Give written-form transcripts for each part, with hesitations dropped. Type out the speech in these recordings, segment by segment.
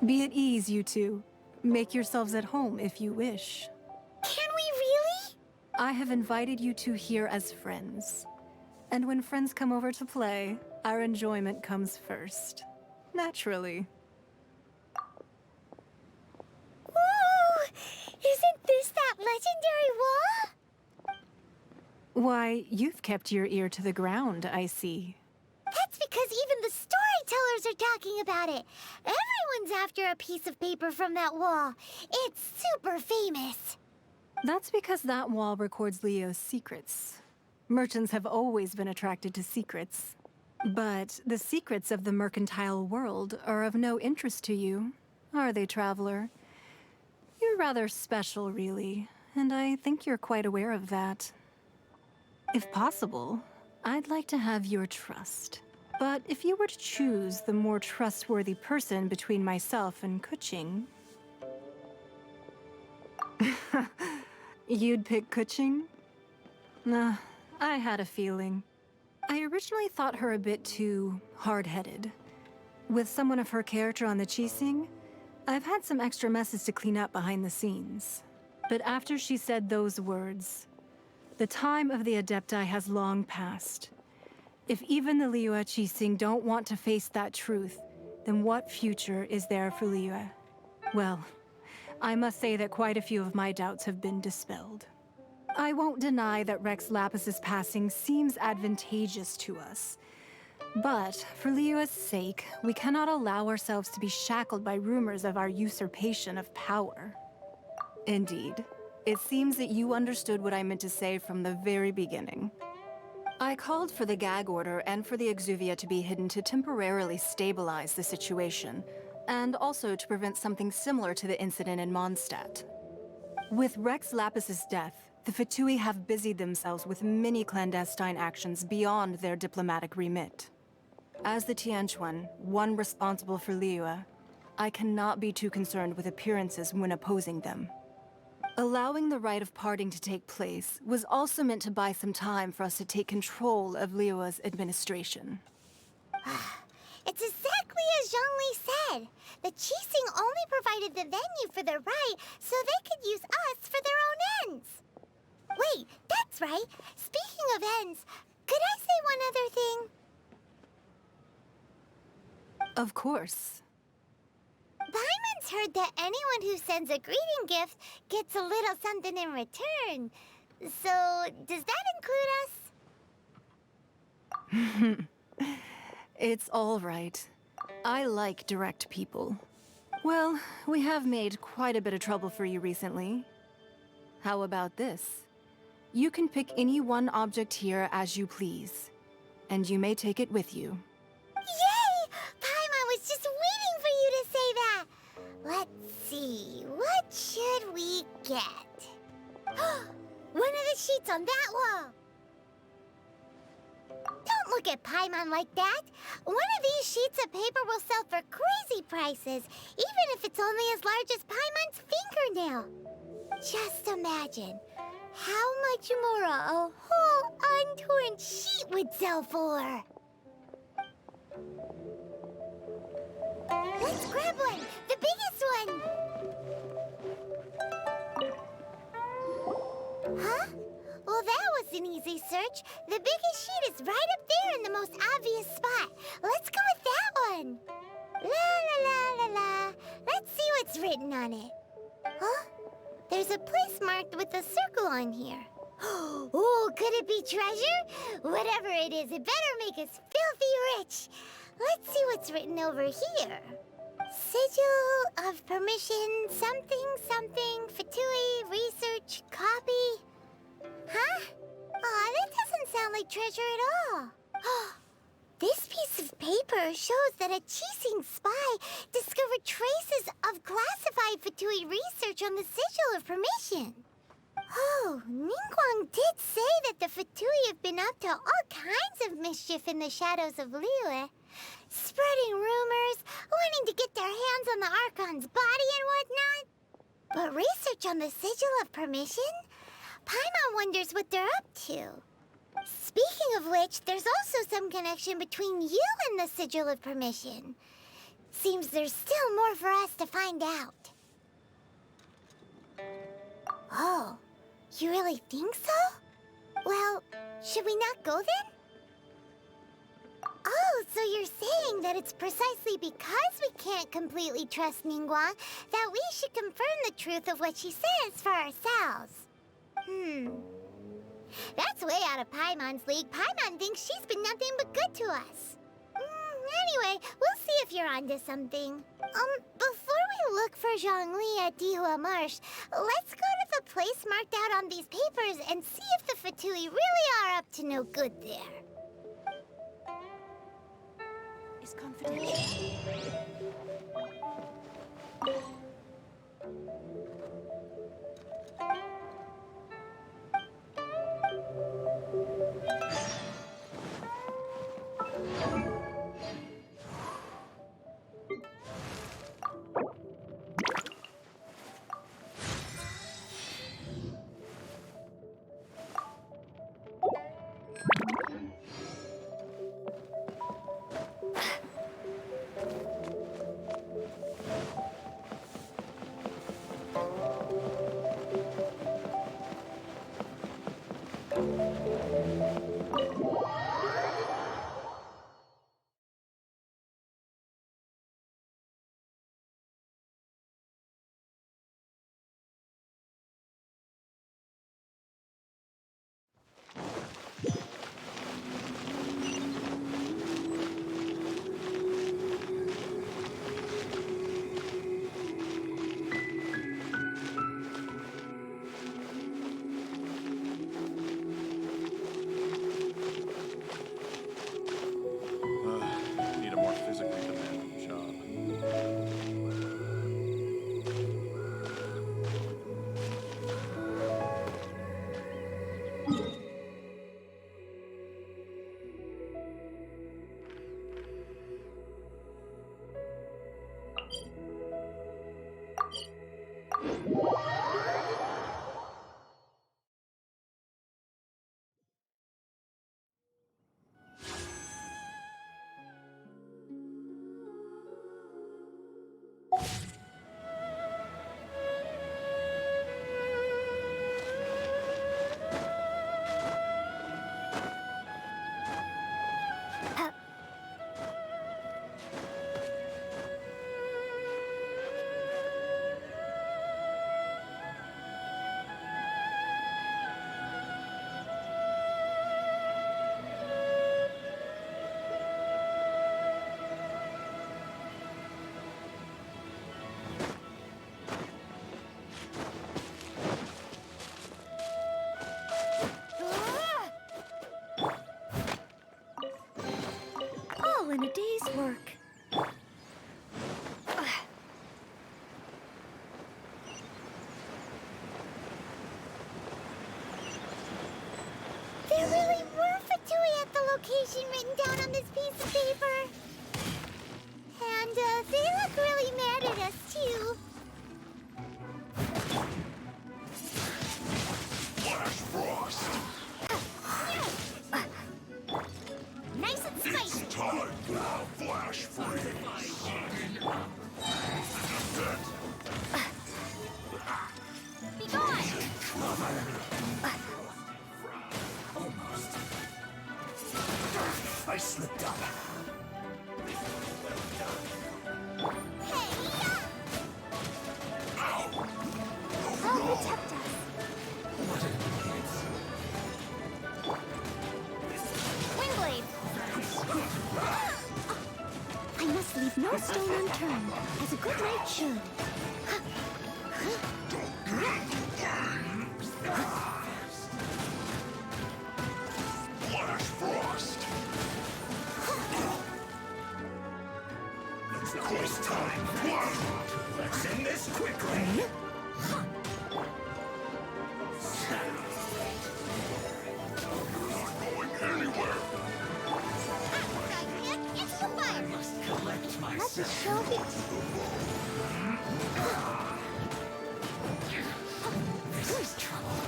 Be at ease, you two. Make yourselves at home if you wish. Can we really? I have invited you two here as friends. And when friends come over to play, our enjoyment comes first. Naturally. Whoa! Isn't this that legendary wall? Why, you've kept your ear to the ground, I see. That's because even the storytellers are talking about it. Everyone's after a piece of paper from that wall. It's super famous. That's because that wall records Leo's secrets. Merchants have always been attracted to secrets. But the secrets of the mercantile world are of no interest to you, are they, traveler? You're rather special, really, and I think you're quite aware of that. If possible, I'd like to have your trust. But if you were to choose the more trustworthy person between myself and Kuching... You'd pick Kuching? Nah, I had a feeling. I originally thought her a bit too hard-headed. With someone of her character on the Qixing, I've had some extra messes to clean up behind the scenes. But after she said those words, the time of the Adepti has long passed. If even the Liyue Qixing don't want to face that truth, then what future is there for Liyue? Well, I must say that quite a few of my doubts have been dispelled. I won't deny that Rex Lapis's passing seems advantageous to us. But for Liyue's sake, we cannot allow ourselves to be shackled by rumors of our usurpation of power. Indeed. It seems that you understood what I meant to say from the very beginning. I called for the gag order and for the exuvia to be hidden to temporarily stabilize the situation, and also to prevent something similar to the incident in Mondstadt. With Rex Lapis's death, the Fatui have busied themselves with many clandestine actions beyond their diplomatic remit. As the Tianquan, one responsible for Liyue, I cannot be too concerned with appearances when opposing them. Allowing the rite of parting to take place was also meant to buy some time for us to take control of Liyue's administration. It's exactly as Zhongli said. The Qixing only provided the venue for the rite so they could use us for their own ends. Wait, that's right. Speaking of ends, could I say one other thing? Of course. Paimon's heard that anyone who sends a greeting gift gets a little something in return. So, does that include us? It's all right. I like direct people. Well, we have made quite a bit of trouble for you recently. How about this? You can pick any one object here as you please, and you may take it with you. Yay! Paimon was just waiting for you to say that! Let's see, what should we get? One of the sheets on that wall! Don't look at Paimon like that! One of these sheets of paper will sell for crazy prices, even if it's only as large as Paimon's fingernail. Just imagine how much more a whole untorn sheet would sell for. Let's grab one! The biggest one! Huh? Well, that was an easy search. The biggest sheet is right up there in the most obvious spot. Let's go with that one. La la la la la. Let's see what's written on it. Huh? There's a place marked with a circle on here. Oh, could it be treasure? Whatever it is, it better make us filthy rich. Let's see what's written over here. Sigil of permission, something, something, Fatui, research, copy. Huh? Aw, that doesn't sound like treasure at all. This piece of paper shows that a Qixing spy discovered traces of classified Fatui research on the Sigil of permission. Oh, Ningguang did say that the Fatui have been up to all kinds of mischief in the shadows of Liyue. Spreading rumors, wanting to get their hands on the Archon's body and whatnot. But research on the Sigil of Permission? Paimon wonders what they're up to. Speaking of which, there's also some connection between you and the Sigil of Permission. Seems there's still more for us to find out. Oh, you really think so? Well, should we not go then? Oh, so you're saying that it's precisely because we can't completely trust Ningguang that we should confirm the truth of what she says for ourselves. That's way out of Paimon's league. Paimon thinks she's been nothing but good to us. Anyway, we'll see if you're onto something. Before we look for Zhongli at Dihua Marsh, let's go to the place marked out on these papers and see if the Fatui really are up to no good there. Is confidential. Need a more physically demanding job. All in a day's work. There really were Fatui at the location written down on this piece of paper. And they look really mad at us, too. Flash Frost! Nice and spicy. Time for Flash Freeze! Be gone! I slipped up. Hey! Ow! Oh, protect us. What an Windblade! I must leave no stone unturned, as a good knight should. Flash Frost! It's quiz time! Let's end this quickly! You're not going anywhere! It's the fire! Collect my Let the show begin. This is trouble.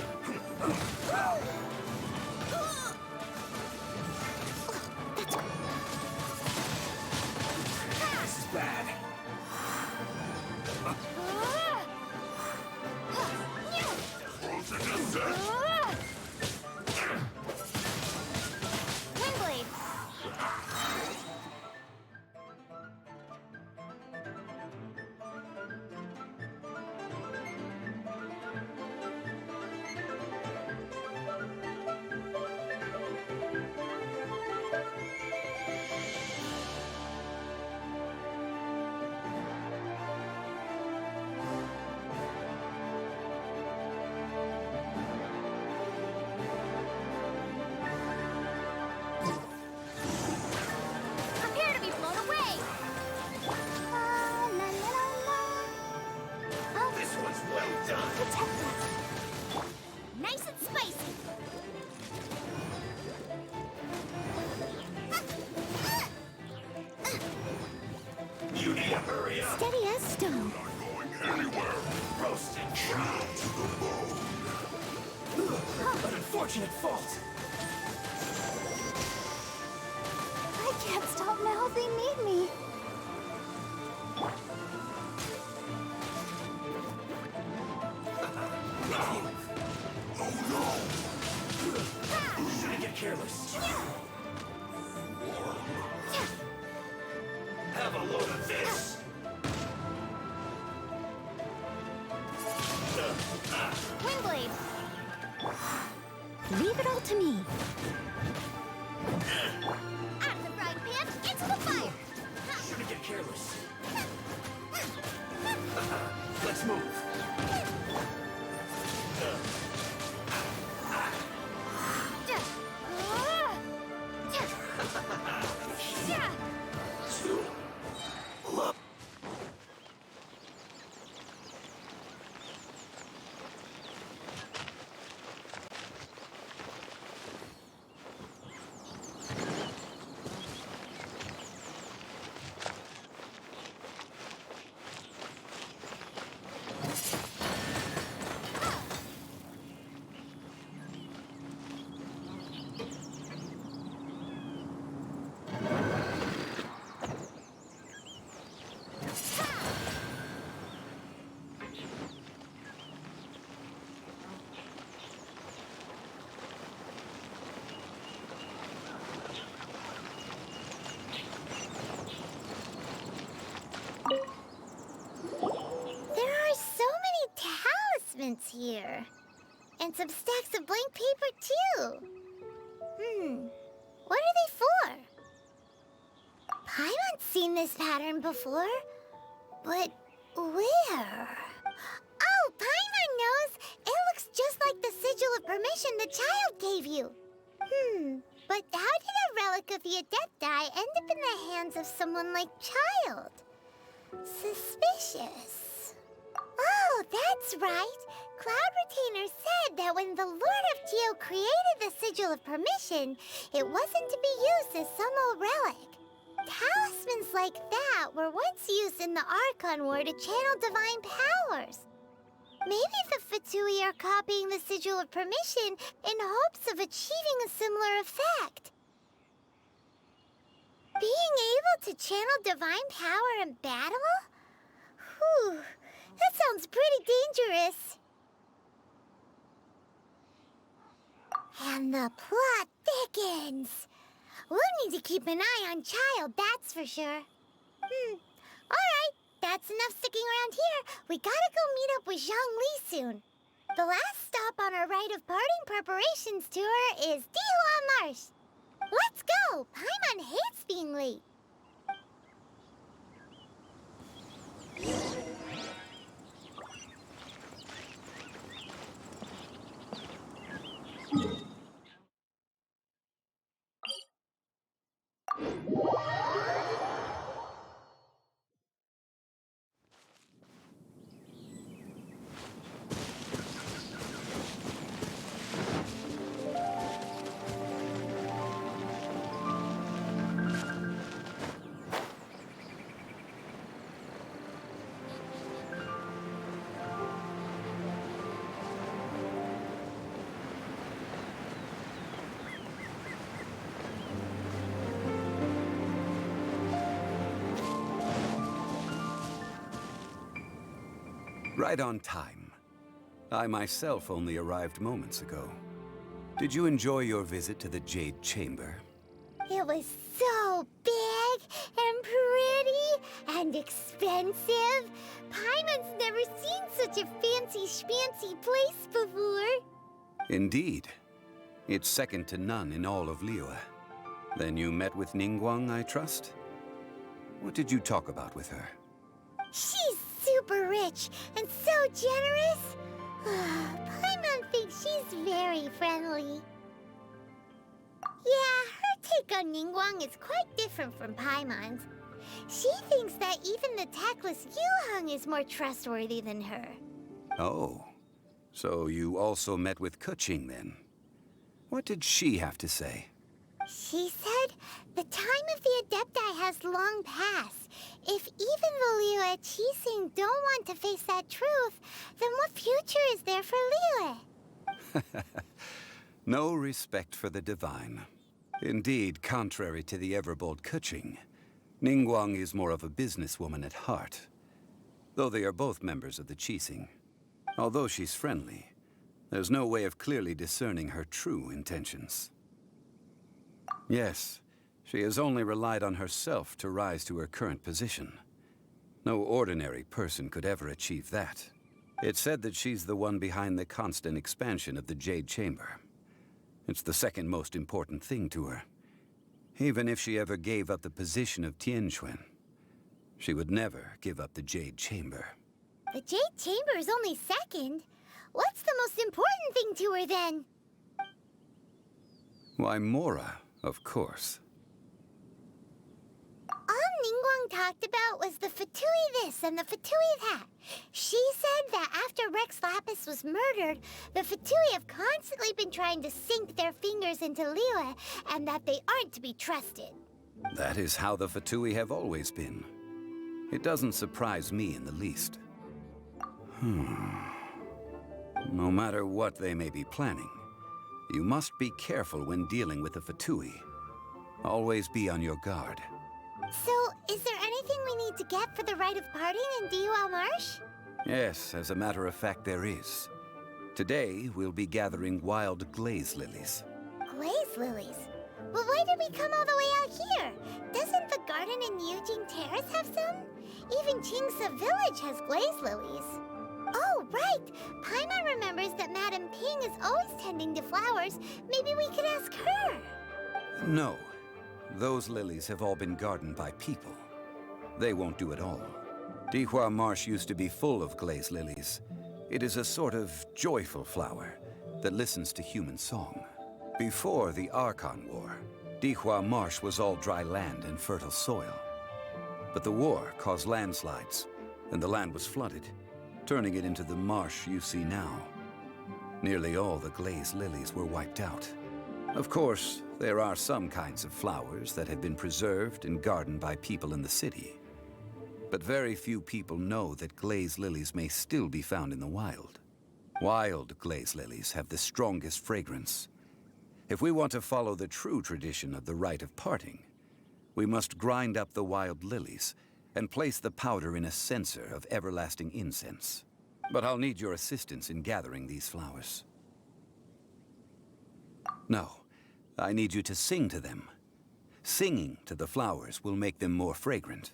you hurry up? Steady as stone. Roasted trout. An unfortunate fault. I can't stop now. They need me. Shouldn't get careless. Have a load of this. Windblade. Leave it all to me. Out of the frying pan, into the fire. Shouldn't get careless. Let's move. Here. And some stacks of blank paper, too. What are they for? Paimon's seen this pattern before. But where? Oh, Paimon knows! It looks just like the sigil of permission the child gave you. But how did a relic of the Adepti end up in the hands of someone like Child? Suspicious. Oh, that's right. Cloud Retainer said that when the Lord of Geo created the Sigil of Permission, it wasn't to be used as some old relic. Talismans like that were once used in the Archon War to channel divine powers. Maybe the Fatui are copying the Sigil of Permission in hopes of achieving a similar effect. Being able to channel divine power in battle? Whew, that sounds pretty dangerous. And the plot thickens. We'll need to keep an eye on Child, that's for sure. Alright, that's enough sticking around here. We gotta go meet up with Zhongli soon. The last stop on our rite of parting preparations tour is Dihua Marsh. Let's go! Paimon hates being late. Right on time. I myself only arrived moments ago. Did you enjoy your visit to the Jade Chamber? It was so big and pretty and expensive. Paimon's never seen such a fancy schmancy place before. Indeed. It's second to none in all of Liyue. Then you met with Ningguang, I trust? What did you talk about with her? She's super rich and so generous. Paimon thinks she's very friendly. Yeah, her take on Ningguang is quite different from Paimon's. She thinks that even the tactless Yuheng is more trustworthy than her. Oh, so you also met with Keqing then? What did she have to say? She said the time of the Adepti has long passed. If even the Liyue Qixing don't want to face that truth, then what future is there for Liyue? No respect for the divine. Indeed, contrary to the ever-bold Keqing, Ningguang is more of a businesswoman at heart. Though they are both members of the Qixing. Although she's friendly, there's no way of clearly discerning her true intentions. Yes, she has only relied on herself to rise to her current position. No ordinary person could ever achieve that. It's said that she's the one behind the constant expansion of the Jade Chamber. It's the second most important thing to her. Even if she ever gave up the position of Tianquan, she would never give up the Jade Chamber. The Jade Chamber is only second. What's the most important thing to her then? Why, Mora, of course. All Ningguang talked about was the Fatui this and the Fatui that. She said that after Rex Lapis was murdered, the Fatui have constantly been trying to sink their fingers into Liyue, and that they aren't to be trusted. That is how the Fatui have always been. It doesn't surprise me in the least. No matter what they may be planning, you must be careful when dealing with the Fatui. Always be on your guard. So, is there anything we need to get for the rite of parting in Diwa Marsh? Yes, as a matter of fact, there is. Today, we'll be gathering wild glaze lilies. Glaze lilies? But why did we come all the way out here? Doesn't the garden in Yujing Terrace have some? Even Qingce Village has glaze lilies. Oh, right! Paimon remembers that Madame Ping is always tending to flowers. Maybe we could ask her. No. Those lilies have all been gardened by people. They won't do it all. Dihua Marsh used to be full of glaze lilies. It is a sort of joyful flower that listens to human song. Before the Archon War, Dihua Marsh was all dry land and fertile soil. But the war caused landslides, and the land was flooded, turning it into the marsh you see now. Nearly all the glaze lilies were wiped out. Of course, there are some kinds of flowers that have been preserved and gardened by people in the city. But very few people know that glaze lilies may still be found in the wild. Wild glaze lilies have the strongest fragrance. If we want to follow the true tradition of the rite of parting, we must grind up the wild lilies and place the powder in a censer of everlasting incense. But I'll need your assistance in gathering these flowers. No, I need you to sing to them. Singing to the flowers will make them more fragrant.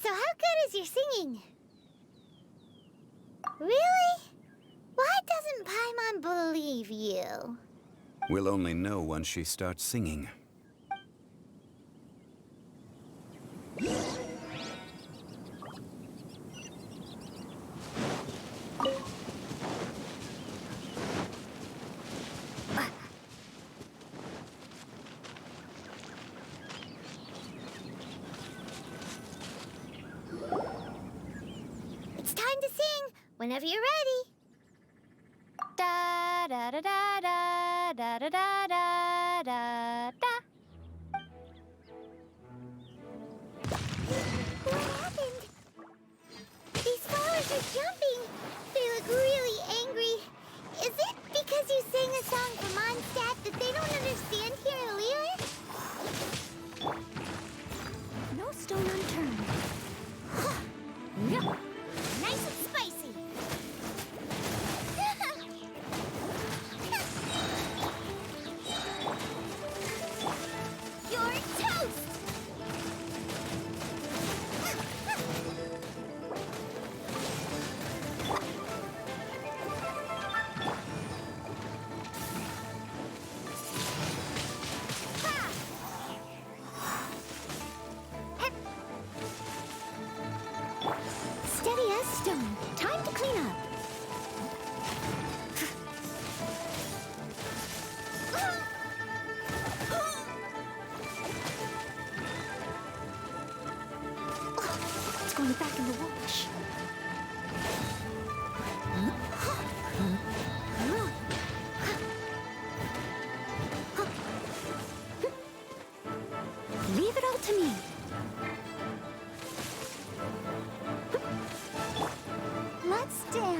So how good is your singing? Really? Why doesn't Paimon believe you? We'll only know once she starts singing. It's time to sing, whenever you're ready. Da da da da da da da da da da da. What happened? These flowers are jumping. They look really angry. Is it because you sang a song for Mondstadt that they don't understand here in Liyue? No stone unturned. No. Nice and spicy. You're toast.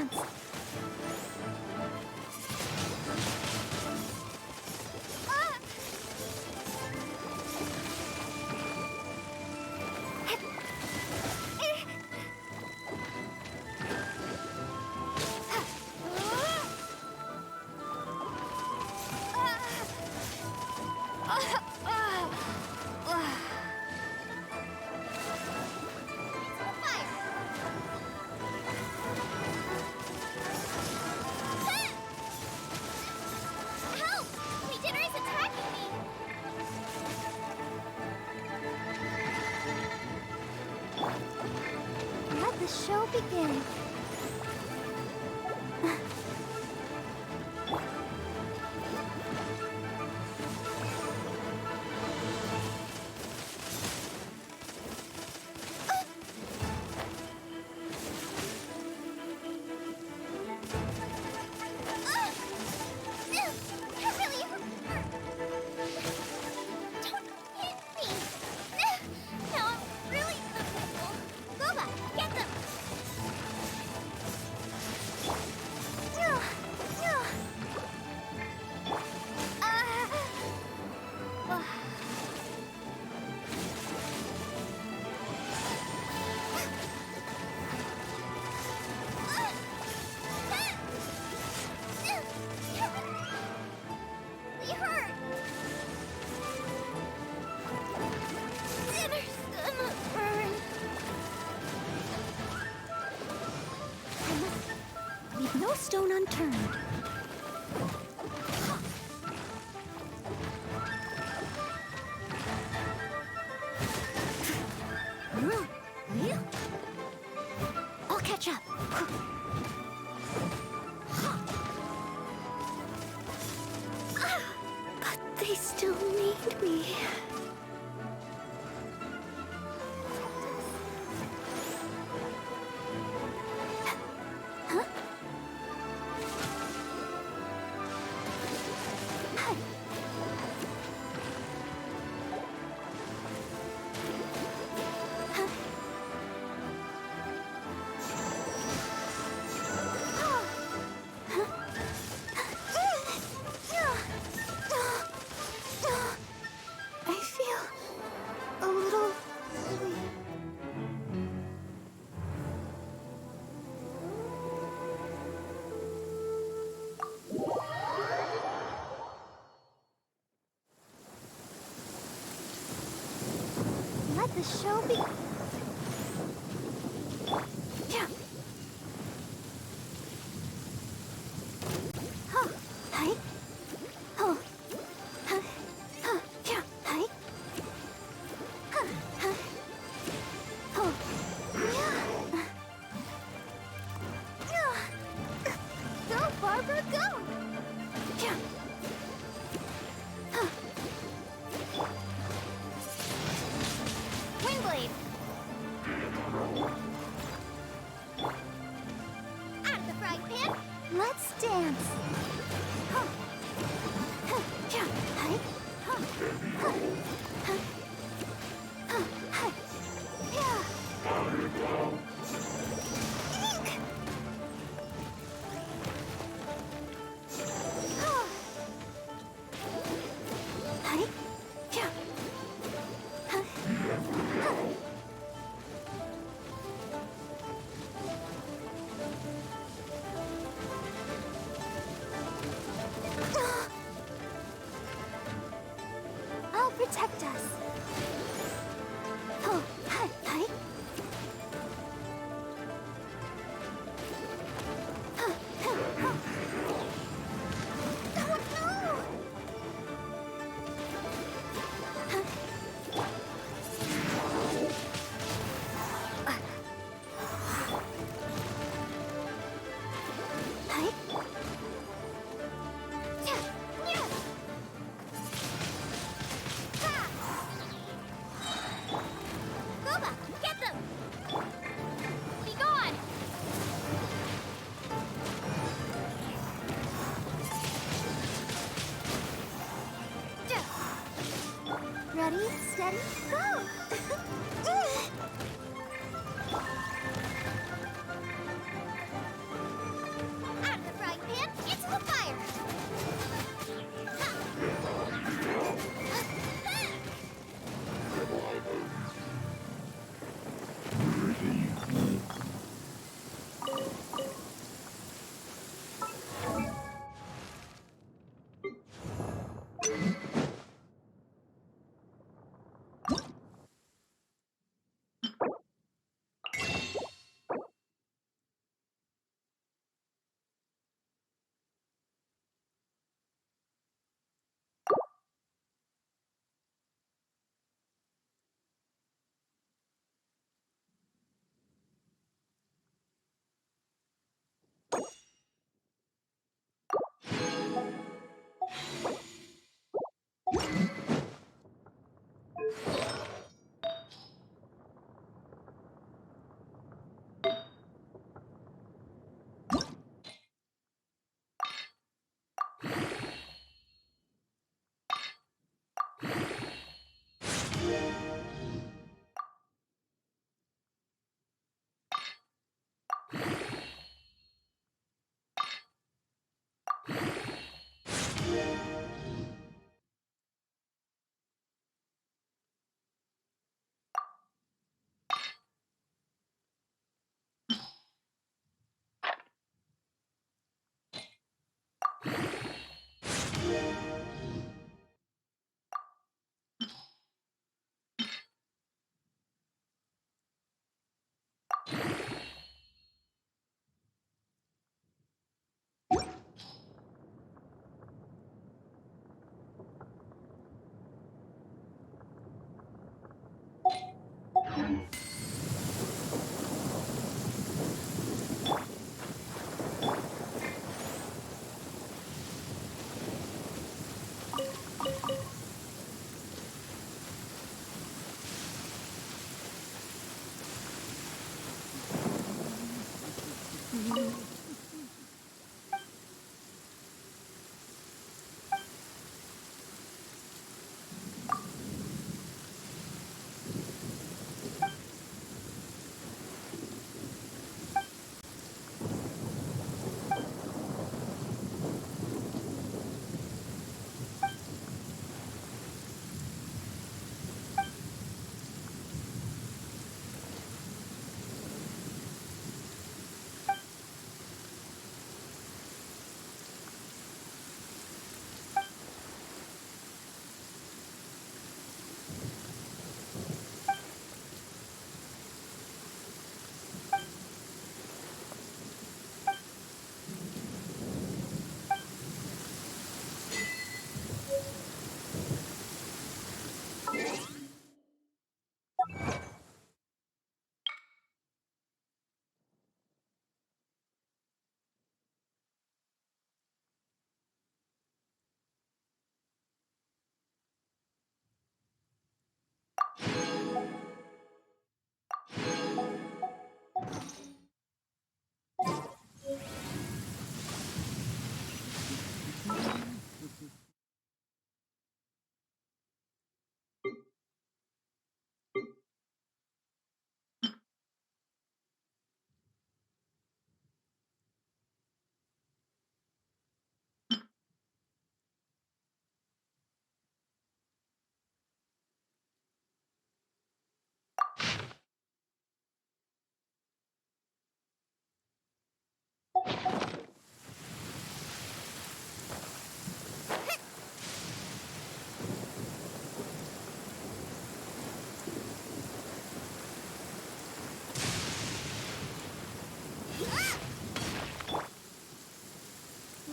dance. Help! Dinner is attacking me! Let the show begin. That really hurt. Don't hit me. Now I'm really uncomfortable. Boba, get them. We hurt. Dinner's gonna burn. Leave no stone unturned. I'll catch up. But they still need me. Huh? Hi. Huh? I feel a little silly. Let the show be. Yeah. Huh. Hi. Oh. Huh. Huh. Yeah. Hi. Huh. Huh. Oh. Yeah. Yeah. Go, Barbara, go. Yeah. Huh. Wingblade. Out of the frying pan. Let's dance. Huh. Huh. Yeah. Hi. Huh. Huh. Huh. Huh. Hi. Yeah. Eek. Huh. Hi. Yeah. Huh. Huh. I'll protect us. Oh, hi, hi. Huh, huh, huh. Oh, no! Huh. Hi. Yeah, yeah. Boba, get them! Be gone! Ready, steady, go!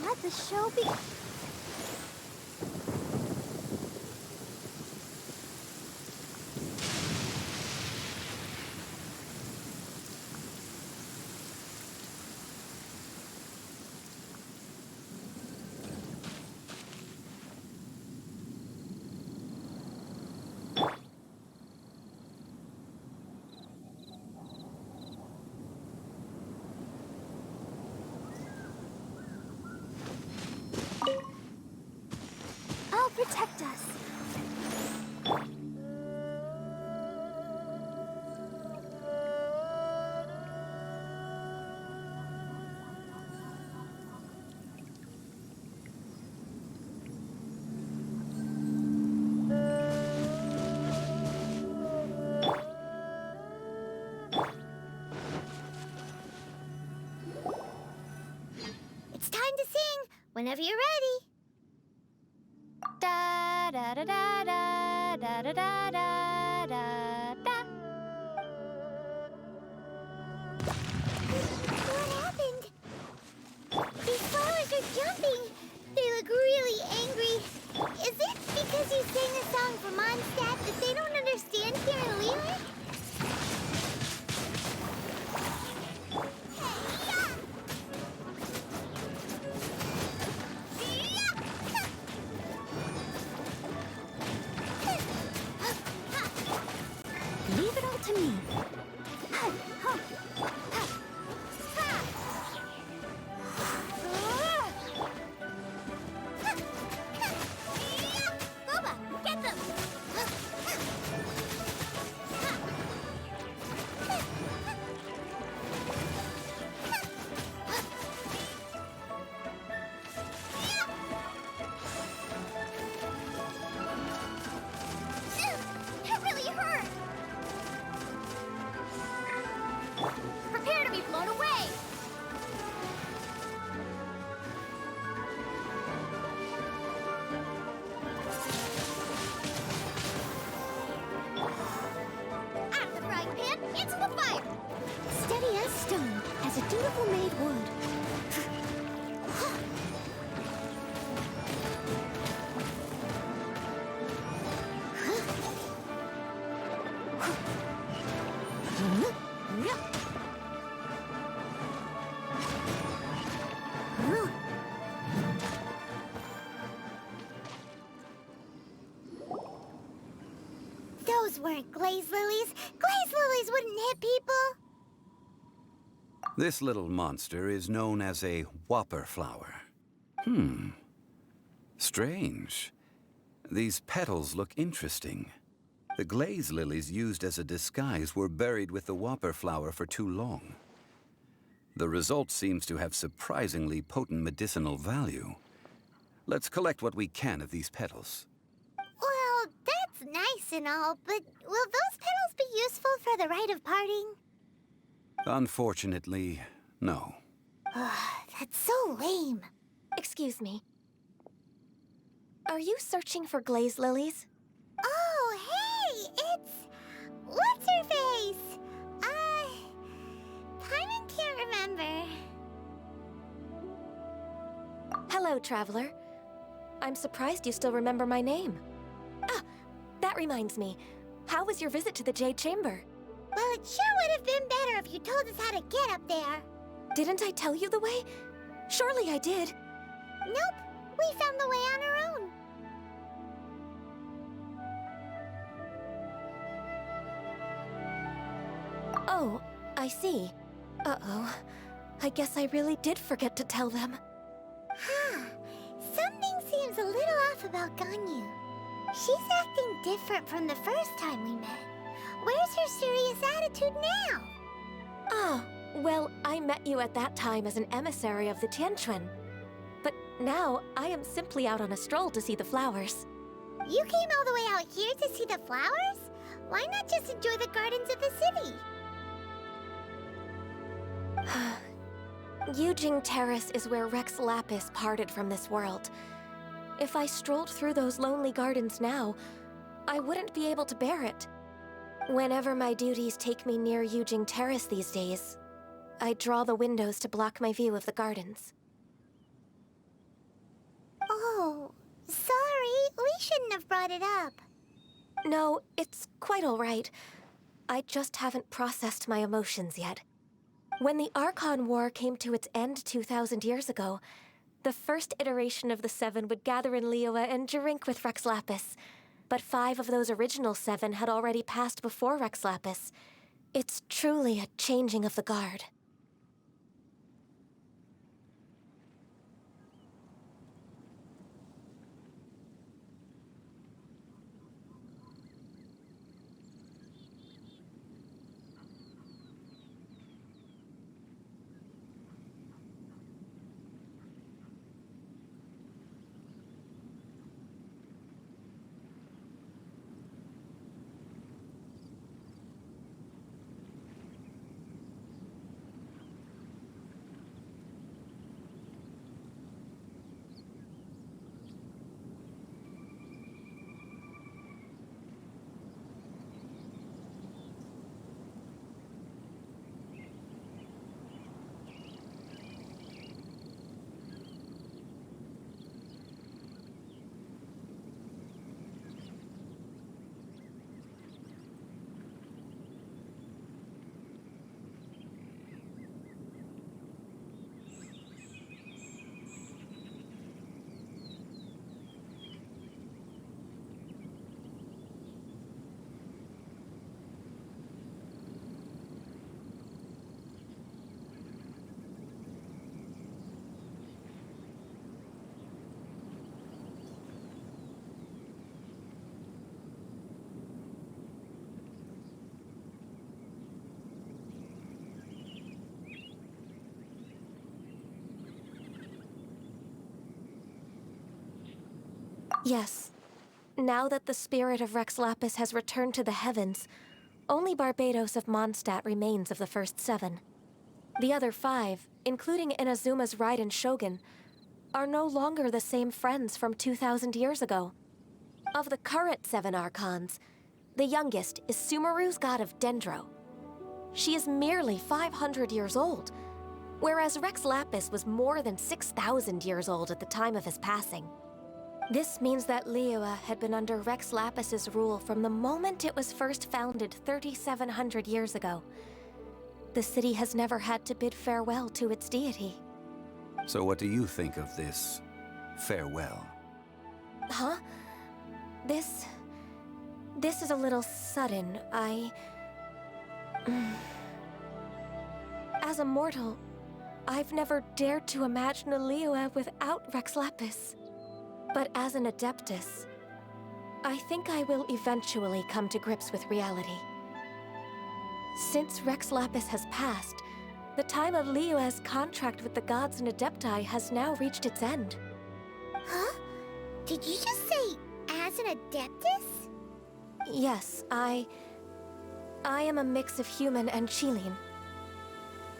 Let the show be. I'll protect us. It's time to sing whenever you're ready. Da da da da da da da da da da da. What happened? These flowers are jumping. They look really angry. Is it because you sang a song for Mondstadt that they don't understand here in Leland? Leave it all to me. Boba, get them! That really hurt! Prepare to be blown away! Out of the frying pan, into the fire! Steady as stone, as a dutiful maid would. Those weren't glaze lilies. Glaze lilies wouldn't hit people. This little monster is known as a whopper flower. Strange. These petals look interesting. The glaze lilies used as a disguise were buried with the whopper flower for too long. The result seems to have surprisingly potent medicinal value. Let's collect what we can of these petals. Well, that's nice and all, but will those petals be useful for the rite of parting? Unfortunately, no. That's so lame. Excuse me. Are you searching for glaze lilies? Oh, hey, it's... What's her face? Paimon can't remember. Hello, traveler. I'm surprised you still remember my name. Ah, that reminds me. How was your visit to the Jade Chamber? Well, it sure would have been better if you told us how to get up there. Didn't I tell you the way? Surely I did. Nope, we found the way on our own. Oh, I see. Uh-oh. I guess I really did forget to tell them. Something seems a little off about Ganyu. She's acting different from the first time we met. Where's her serious attitude now? Ah, well, I met you at that time as an emissary of the Tianquan. But now, I am simply out on a stroll to see the flowers. You came all the way out here to see the flowers? Why not just enjoy the gardens of the city? Yujing Terrace is where Rex Lapis parted from this world. If I strolled through those lonely gardens now, I wouldn't be able to bear it. Whenever my duties take me near Yujing Terrace these days, I draw the windows to block my view of the gardens. Oh, sorry. We shouldn't have brought it up. No, it's quite all right. I just haven't processed my emotions yet. When the Archon War came to its end 2,000 years ago, the first iteration of the Seven would gather in Liyue and drink with Rex Lapis. But 5 of those original 7 had already passed before Rex Lapis. It's truly a changing of the guard. Yes. Now that the spirit of Rex Lapis has returned to the heavens, only Barbados of Mondstadt remains of the first 7. The other 5, including Inazuma's Raiden Shogun, are no longer the same friends from 2,000 years ago. Of the current 7 Archons, the youngest is Sumeru's god of Dendro. She is merely 500 years old, whereas Rex Lapis was more than 6,000 years old at the time of his passing. This means that Liyue had been under Rex Lapis's rule from the moment it was first founded 3,700 years ago. The city has never had to bid farewell to its deity. So what do you think of this farewell? Huh? This is a little sudden. As a mortal, I've never dared to imagine a Liyue without Rex Lapis. But as an Adeptus, I think I will eventually come to grips with reality. Since Rex Lapis has passed, the time of Liyue's contract with the gods and Adepti has now reached its end. Huh? Did you just say, as an Adeptus? Yes, I am a mix of human and Chilean.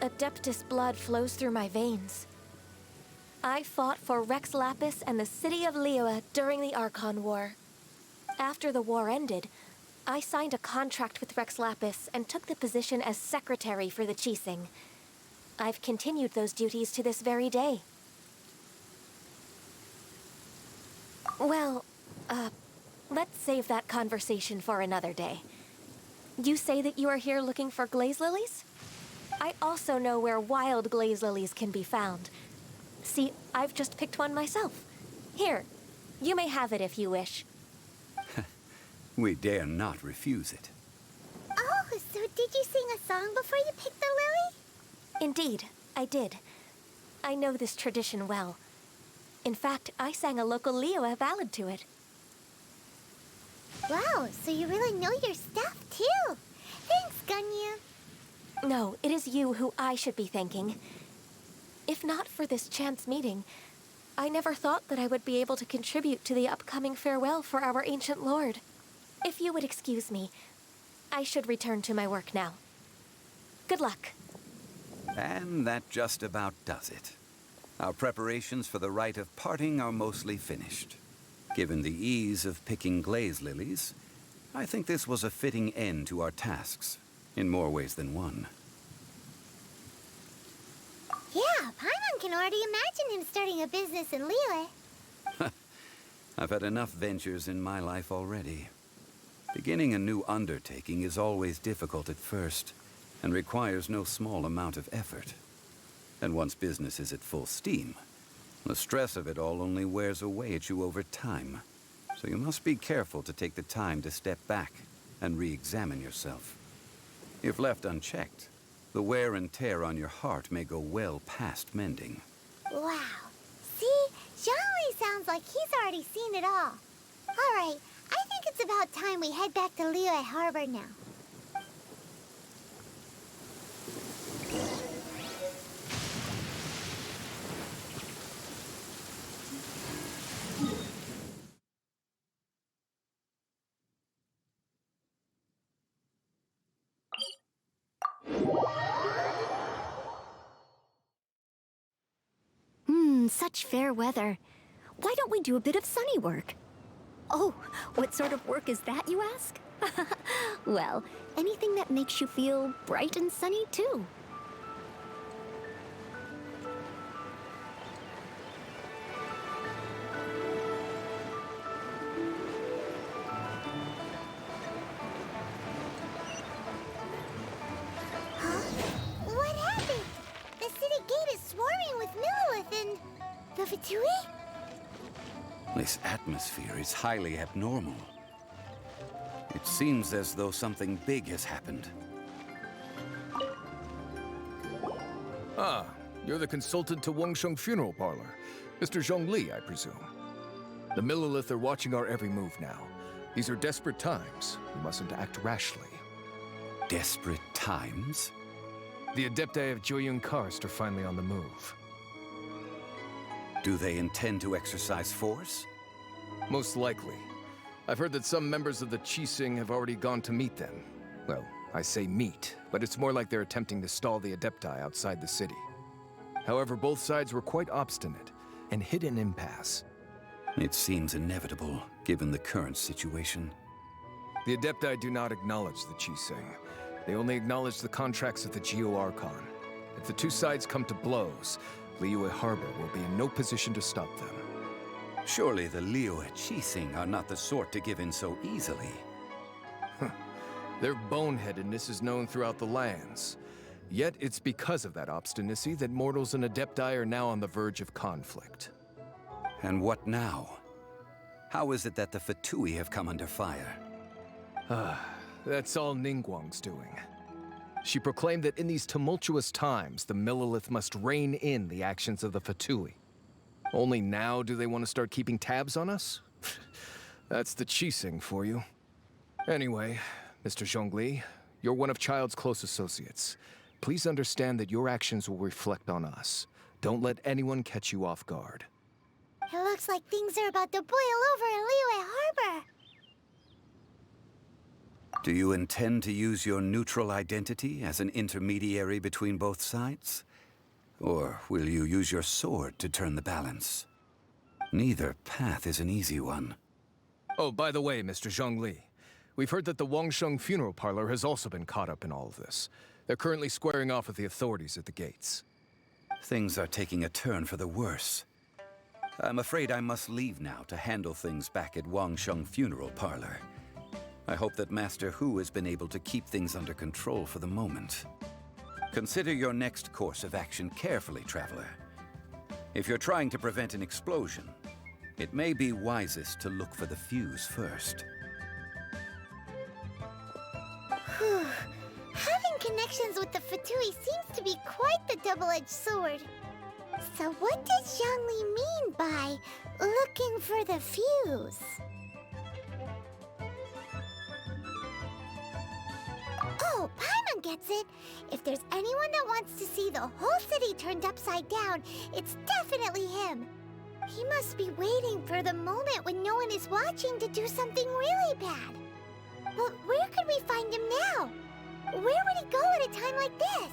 Adeptus blood flows through my veins. I fought for Rex Lapis and the city of Liyue during the Archon War. After the war ended, I signed a contract with Rex Lapis and took the position as secretary for the Qixing. I've continued those duties to this very day. Well, let's save that conversation for another day. You say that you are here looking for glaze lilies? I also know where wild glaze lilies can be found. See, I've just picked one myself. Here, you may have it if you wish. We dare not refuse it. Oh, so did you sing a song before you picked the lily? Indeed, I did. I know this tradition well. In fact, I sang a local Liyue ballad to it. Wow, so you really know your stuff, too. Thanks, Gunyu. No, it is you who I should be thanking. If not for this chance meeting, I never thought that I would be able to contribute to the upcoming farewell for our ancient lord. If you would excuse me, I should return to my work now. Good luck. And that just about does it. Our preparations for the rite of parting are mostly finished. Given the ease of picking glaze lilies, I think this was a fitting end to our tasks, in more ways than one. Yeah, Paimon can already imagine him starting a business in Liyue. I've had enough ventures in my life already. Beginning a new undertaking is always difficult at first, and requires no small amount of effort. And once business is at full steam, the stress of it all only wears away at you over time. So you must be careful to take the time to step back and re-examine yourself. If left unchecked, the wear and tear on your heart may go well past mending. Wow. See? Zhongli sounds like he's already seen it all. Alright, I think it's about time we head back to Liyue Harbor now. Such fair weather. Why don't we do a bit of sunny work? Oh, what sort of work is that, you ask? Well, anything that makes you feel bright and sunny, too. What happened? The city gate is swarming with Millilith and... the Fatui? This atmosphere is highly abnormal. It seems as though something big has happened. Ah, you're the consultant to Wangsheng Funeral Parlor. Mr. Zhongli, I presume. The Millilith are watching our every move now. These are desperate times. We mustn't act rashly. Desperate times? The Adepti of Joyun Karst are finally on the move. Do they intend to exercise force? Most likely. I've heard that some members of the Qixing have already gone to meet them. Well, I say meet, but it's more like they're attempting to stall the Adepti outside the city. However, both sides were quite obstinate and hit an impasse. It seems inevitable, given the current situation. The Adepti do not acknowledge the Qixing. They only acknowledge the contracts of the Geo-Archon. If the two sides come to blows, Liyue Harbor will be in no position to stop them. Surely the Liyue Qixing are not the sort to give in so easily. Their boneheadedness is known throughout the lands. Yet it's because of that obstinacy that mortals and Adepti are now on the verge of conflict. And what now? How is it that the Fatui have come under fire? That's all Ningguang's doing. She proclaimed that in these tumultuous times, the Millilith must rein in the actions of the Fatui. Only now do they want to start keeping tabs on us? That's the Qixing for you. Anyway, Mr. Zhongli, you're one of Child's close associates. Please understand that your actions will reflect on us. Don't let anyone catch you off guard. It looks like things are about to boil over in Liyue Harbor. Do you intend to use your neutral identity as an intermediary between both sides? Or will you use your sword to turn the balance? Neither path is an easy one. Oh, by the way, Mr. Zhongli, we've heard that the Wangsheng Funeral Parlor has also been caught up in all of this. They're currently squaring off with the authorities at the gates. Things are taking a turn for the worse. I'm afraid I must leave now to handle things back at Wangsheng Funeral Parlor. I hope that Master Hu has been able to keep things under control for the moment. Consider your next course of action carefully, Traveler. If you're trying to prevent an explosion, it may be wisest to look for the fuse first. Whew. Having connections with the Fatui seems to be quite the double-edged sword. So what does Zhongli mean by looking for the fuse? Oh, Paimon gets it. If there's anyone that wants to see the whole city turned upside down, it's definitely him. He must be waiting for the moment when no one is watching to do something really bad. But where could we find him now? Where would he go at a time like this?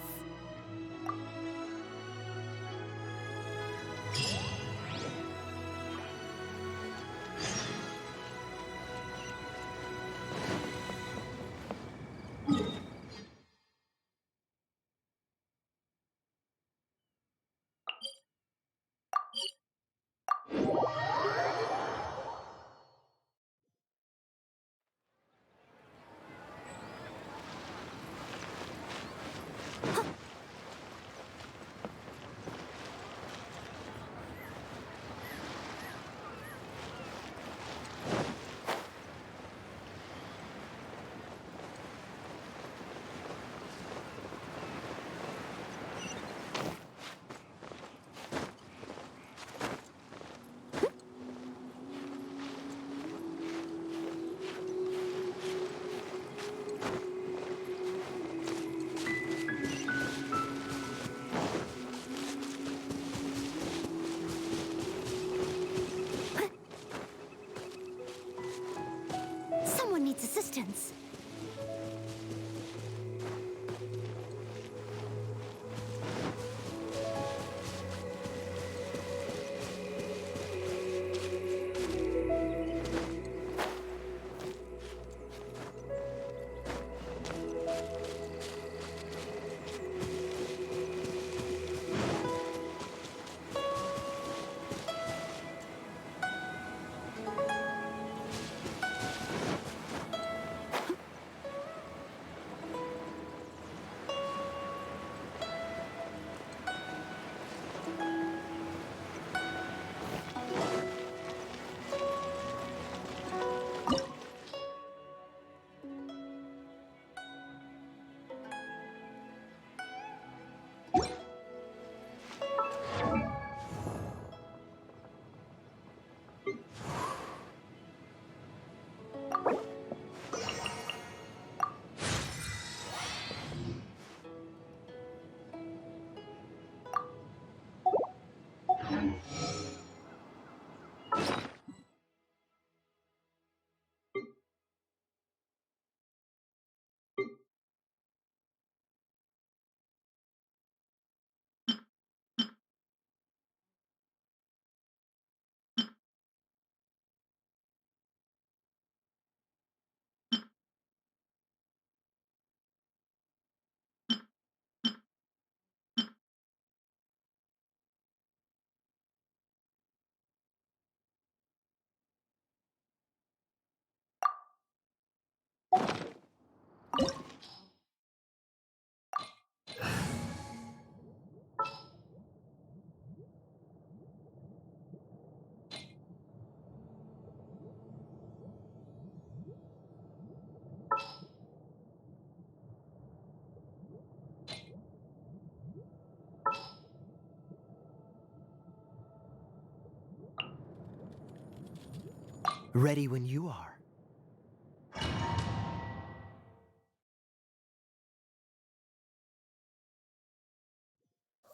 Ready when you are.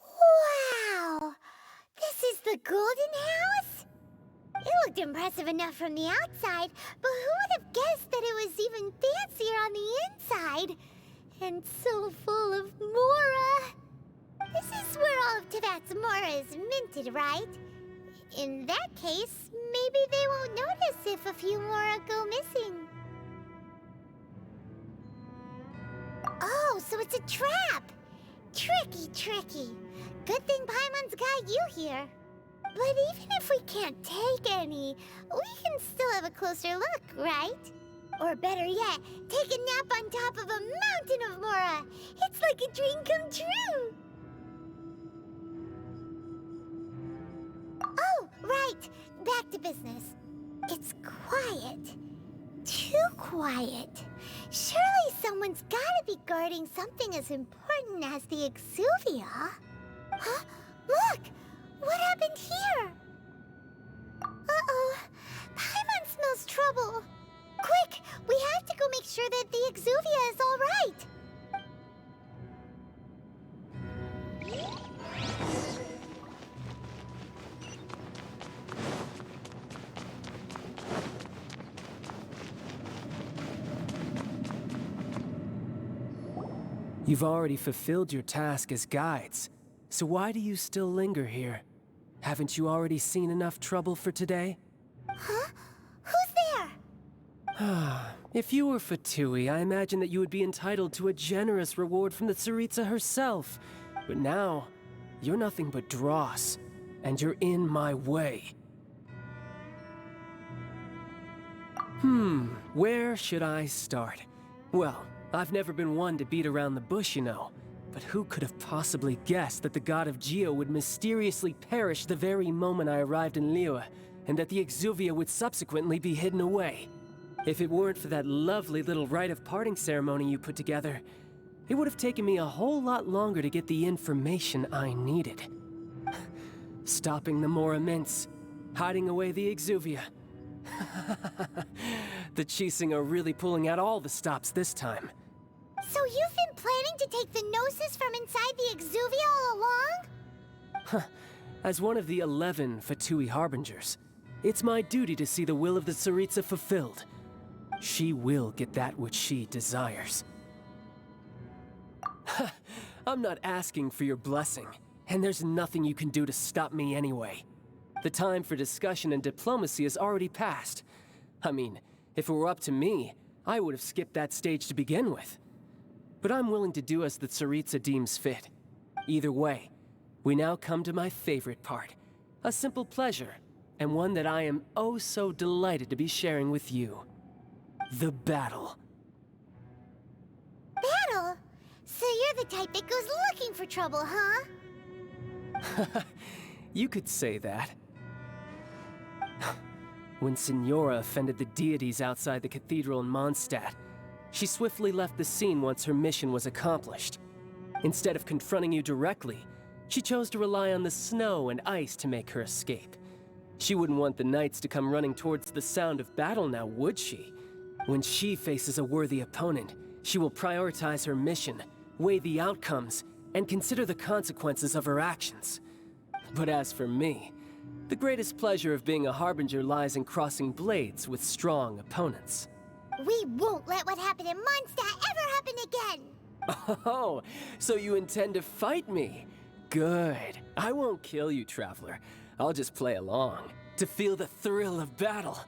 Wow! This is the Golden House? It looked impressive enough from the outside, but who would have guessed that it was even fancier on the inside? And so full of Mora! This is where all of Tevat's Mora is minted, right? In that case, maybe they won't notice if a few Mora go missing. Oh, so it's a trap! Tricky, tricky. Good thing Paimon's got you here. But even if we can't take any, we can still have a closer look, right? Or better yet, take a nap on top of a mountain of Mora. It's like a dream come true. Oh, right. Back to business. It's quiet. Too quiet. Surely someone's gotta be guarding something as important as the Exuvia. Huh? Look! What happened here? Uh-oh. Paimon smells trouble. Quick! We have to go make sure that the Exuvia is all right. You've already fulfilled your task as guides, so why do you still linger here? Haven't you already seen enough trouble for today? Huh? Who's there? If you were Fatui, I imagine that you would be entitled to a generous reward from the Tsaritsa herself. But now, you're nothing but dross, and you're in my way. Where should I start? Well, I've never been one to beat around the bush, you know. But who could have possibly guessed that the god of Geo would mysteriously perish the very moment I arrived in Liyue, and that the Exuvia would subsequently be hidden away? If it weren't for that lovely little rite of parting ceremony you put together, it would have taken me a whole lot longer to get the information I needed. Stopping the Mora Mints, hiding away the Exuvia. The Chising are really pulling out all the stops this time. So you've been planning to take the Gnosis from inside the Exuvia all along? As one of the 11 Fatui Harbingers, it's my duty to see the will of the Tsaritsa fulfilled. She will get that which she desires. I'm not asking for your blessing, and there's nothing you can do to stop me anyway. The time for discussion and diplomacy has already passed. I mean, if it were up to me, I would have skipped that stage to begin with. But I'm willing to do as the Tsaritsa deems fit. Either way, we now come to my favorite part. A simple pleasure, and one that I am oh so delighted to be sharing with you. The battle. Battle? So you're the type that goes looking for trouble, huh? You could say that. When Signora offended the deities outside the cathedral in Mondstadt, she swiftly left the scene once her mission was accomplished. Instead of confronting you directly, she chose to rely on the snow and ice to make her escape. She wouldn't want the knights to come running towards the sound of battle now, would she? When she faces a worthy opponent, she will prioritize her mission, weigh the outcomes, and consider the consequences of her actions. But as for me, the greatest pleasure of being a Harbinger lies in crossing blades with strong opponents. We won't let what happened in Mondstadt ever happen again! Oh, so you intend to fight me? Good. I won't kill you, Traveler. I'll just play along, to feel the thrill of battle.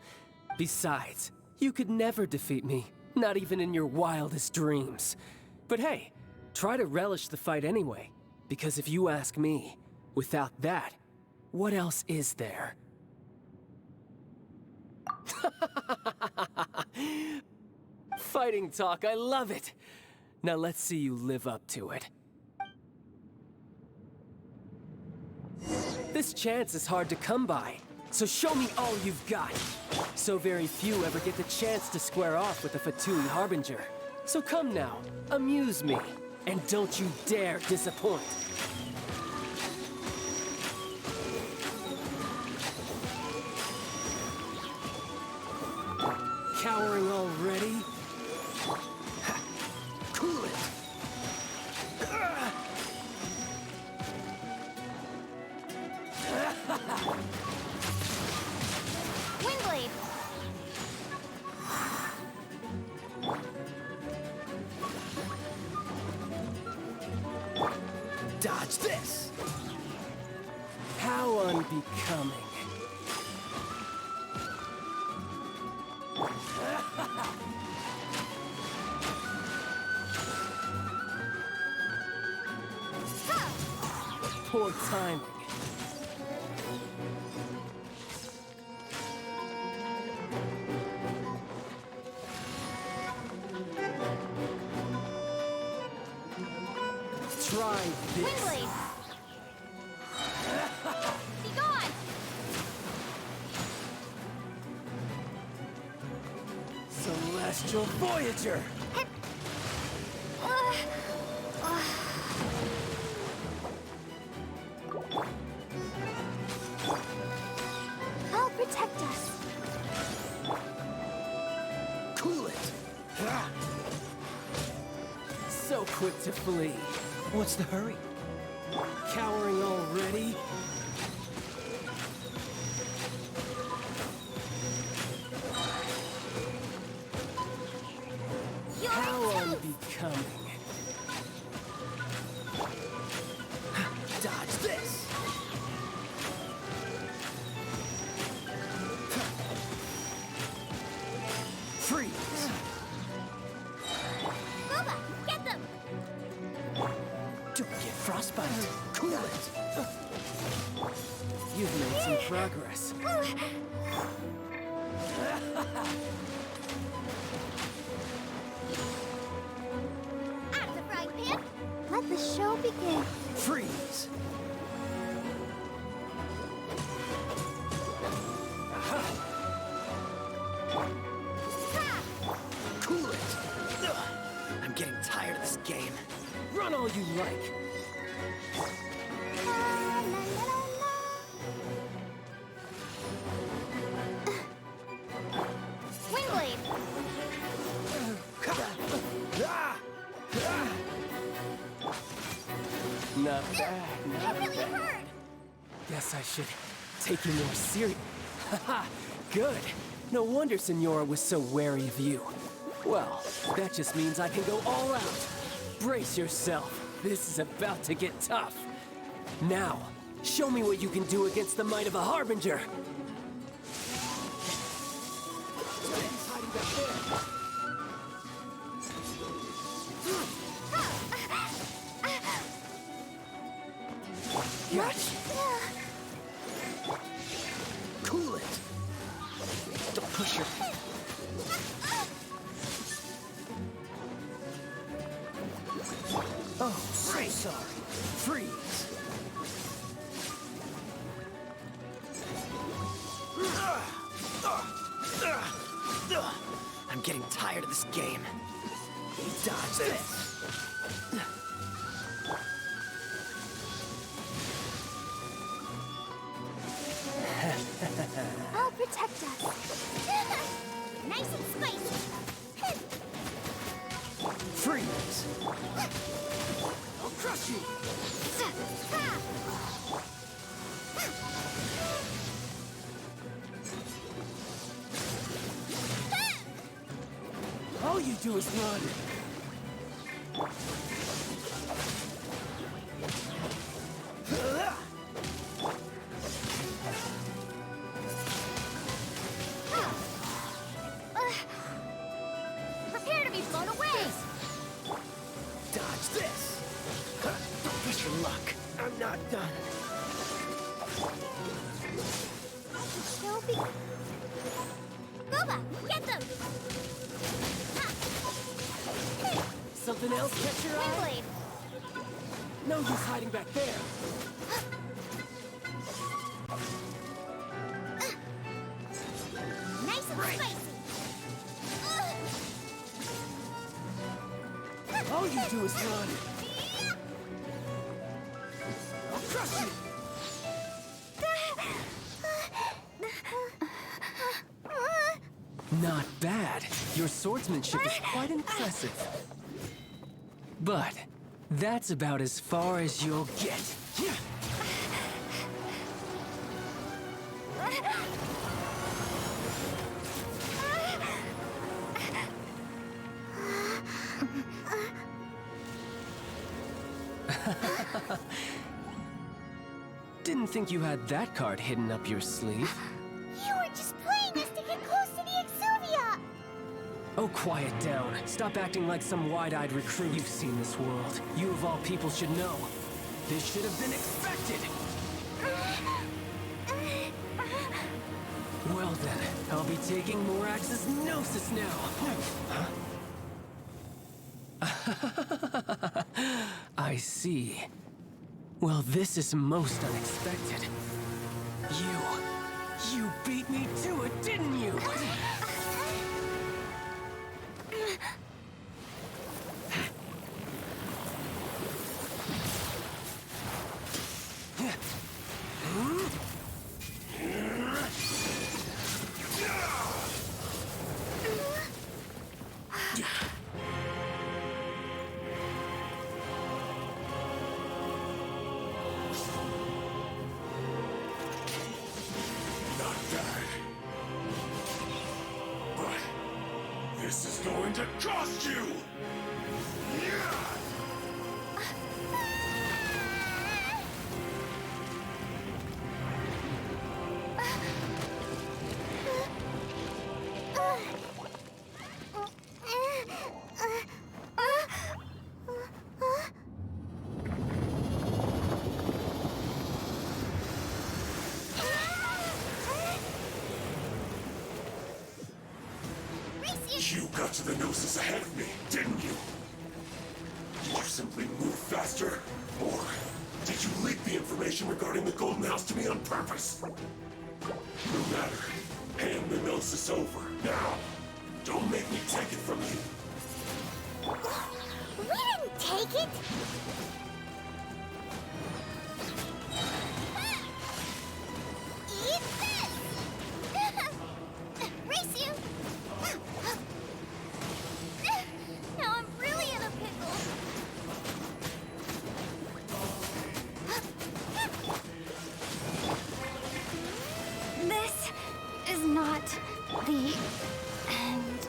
Besides, you could never defeat me, not even in your wildest dreams. But hey, try to relish the fight anyway, because if you ask me, without that, what else is there? Fighting talk, I love it. Now let's see you live up to it. This chance is hard to come by, so show me all you've got. So very few ever get the chance to square off with the Fatui Harbinger. So come now, amuse me, and don't you dare disappoint. Cowering already? Cool it! Windblade! Dodge this! How unbecoming. Poor timing. Try this. Windblade! Be gone! Celestial Voyager! I'll protect us. Cool it! So quick to flee. What's the hurry? Cowering already? How unbecoming. Dodge this! Freeze! Boba, get them! Don't get frostbite. Cool it! You've made some progress. Out of the frying pan! Let the show begin. Freeze! Cool it! Ugh. I'm getting tired of this game. Run all you like. Windblade! Not bad, That not really bad. hurt! Guess I should take you more serious. Haha, good. No wonder Senora was so wary of you. Well, that just means I can go all out. Brace yourself. This is about to get tough. Now, show me what you can do against the might of a Harbinger. Gotcha. Cool it. Don't push your... Oh, so sorry. Freeze. I'm getting tired of this game. Dodge this. I'll protect us. Nice and spicy. Freeze. I'll crush you. All you do is run. Prepare to be blown away! Dodge this. Don't push your luck. I'm not done. Show be... Boba, get them! something else catch your eye? No use hiding back there. Nice and spicy. All you do is run. I'll crush you. Not bad. Your swordsmanship is quite impressive. But that's about as far as you'll get. Didn't think you had that card hidden up your sleeve. You were just playing us to get close to the Exuvia! Oh, quiet down. Stop acting like some wide-eyed recruit. You've seen this world. You of all people should know. This should have been expected. Well then, I'll be taking Morax's Gnosis now. Huh? I see. Well, this is most unexpected. You beat me to it, didn't you? This is going to cost you! You got to the Gnosis ahead of me, didn't you? Did you simply move faster? Or did you leak the information regarding the Golden House to me on purpose? No matter. Hand the Gnosis over, now. Don't make me take it from you. We didn't take it! Eat this! Race you! Now I'm really in a pickle. This is not the end.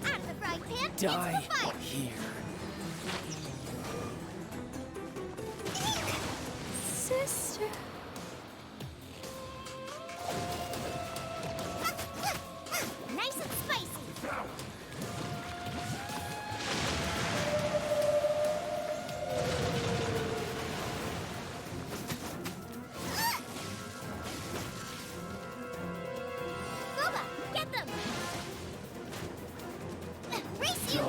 Out of the frying pan, Die into the fire! here. Sister. Nice and spicy! Boba, get them! Race you!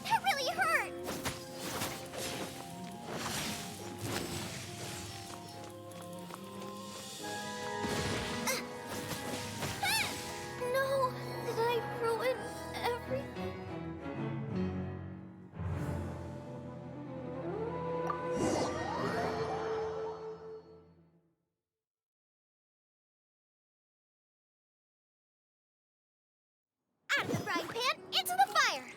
That really hurt! No, did I ruin everything? Out of the frying pan, into the fire!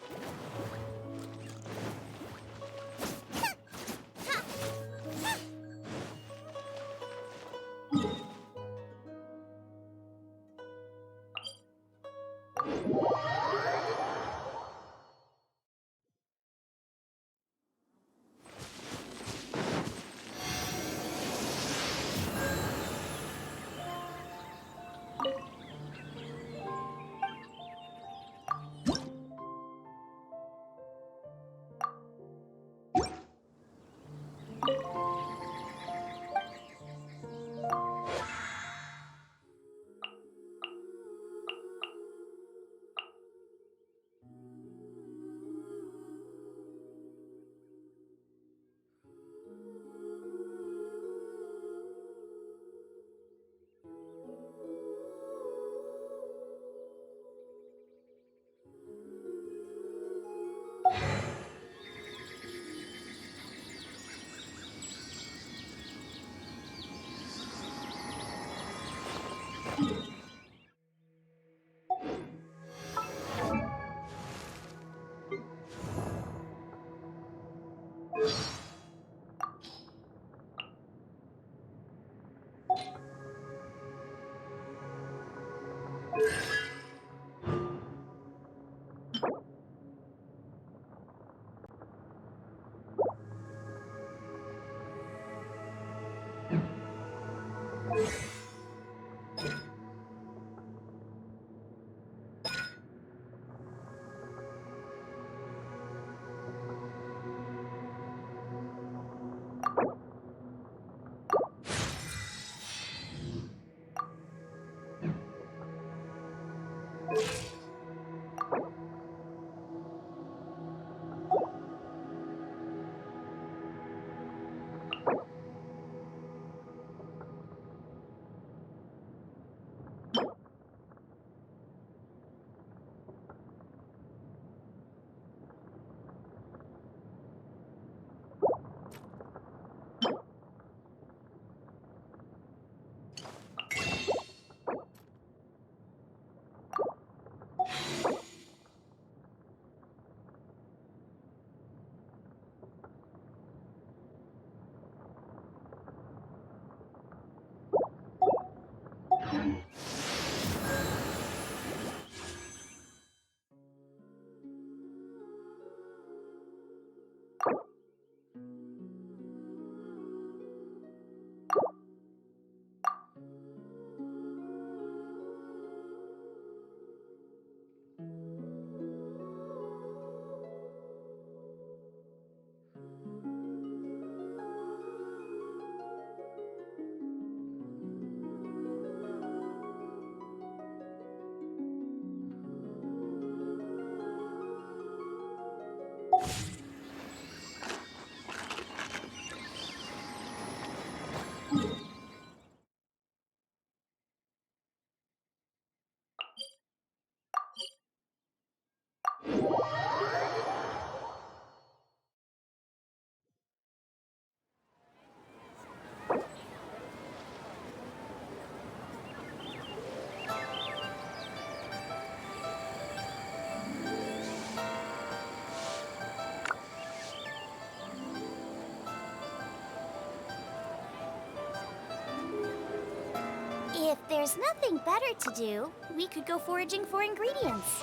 If there's nothing better to do, we could go foraging for ingredients.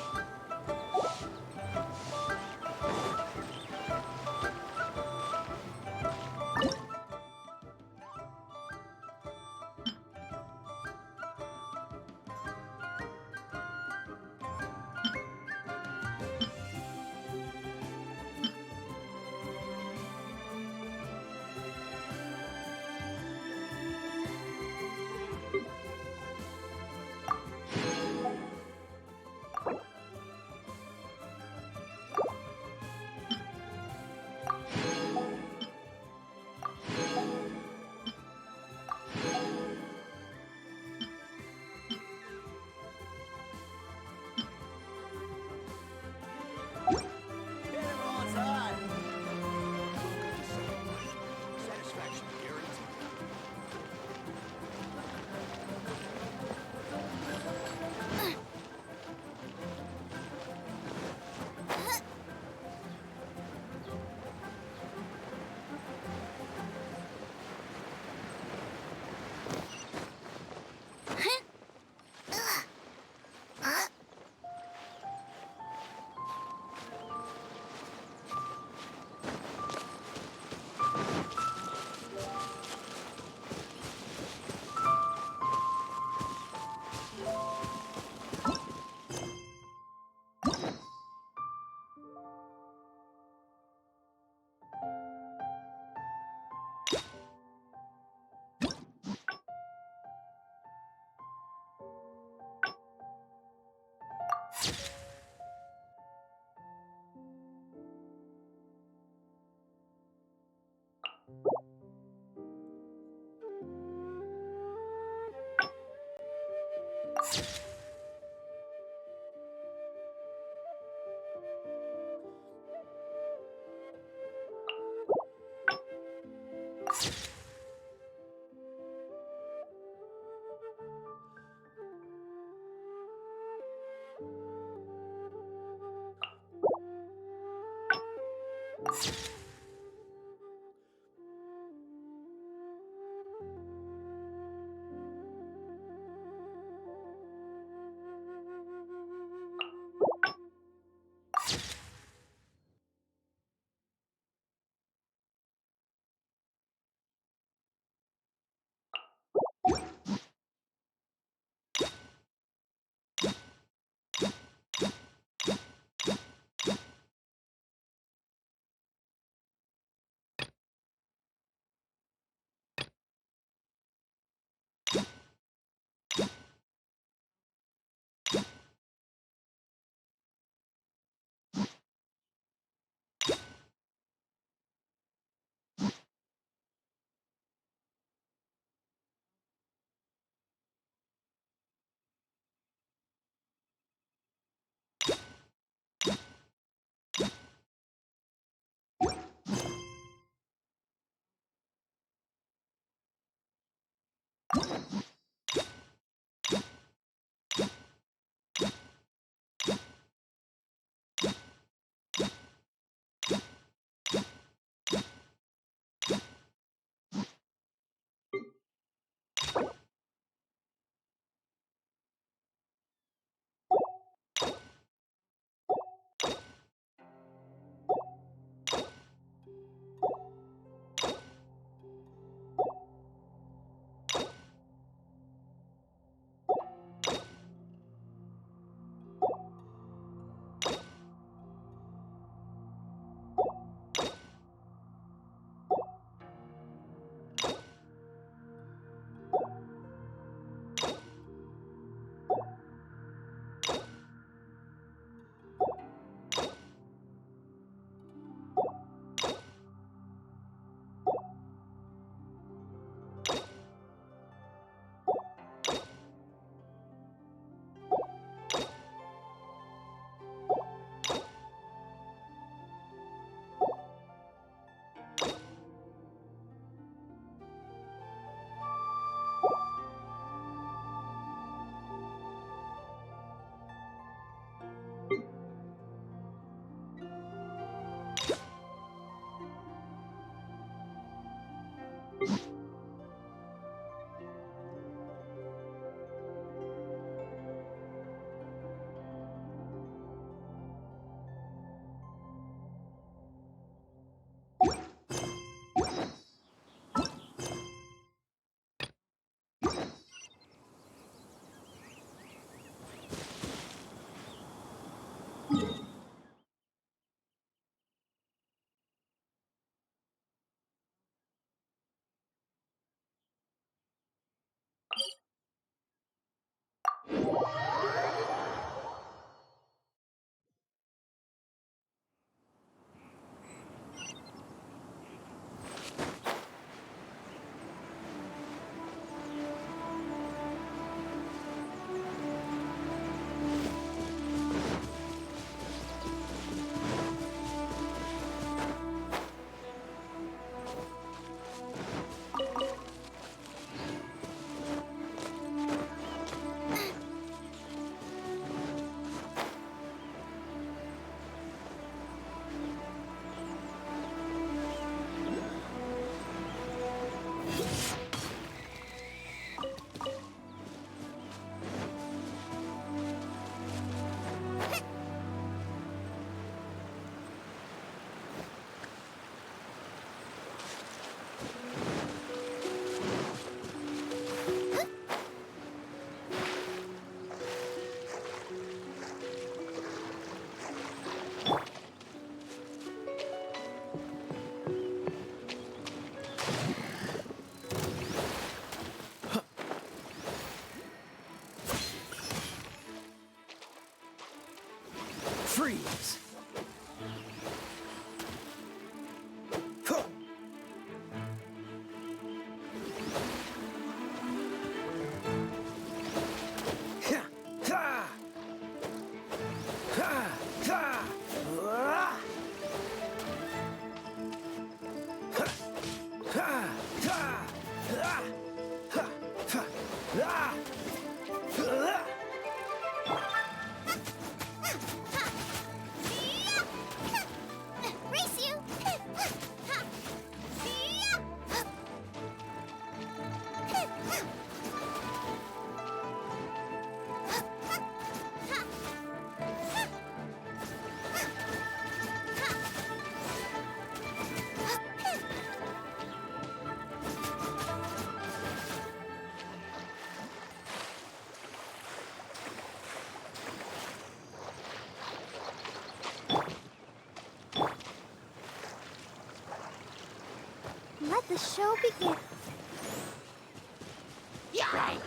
Freeze! Race you! Let the show begin. Yeah, right.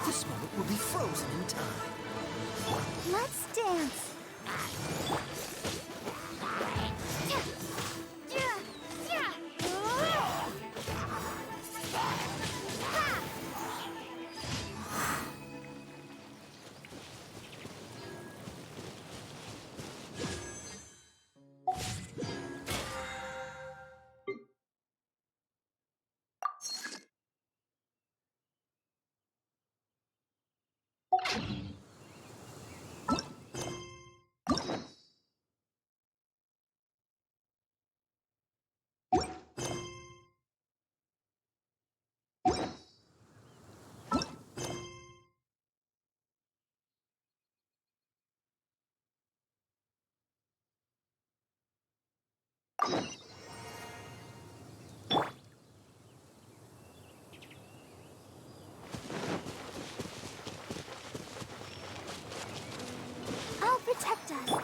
This moment will be frozen in time. Let's dance. I'll protect us.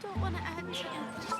Don't want to add chance.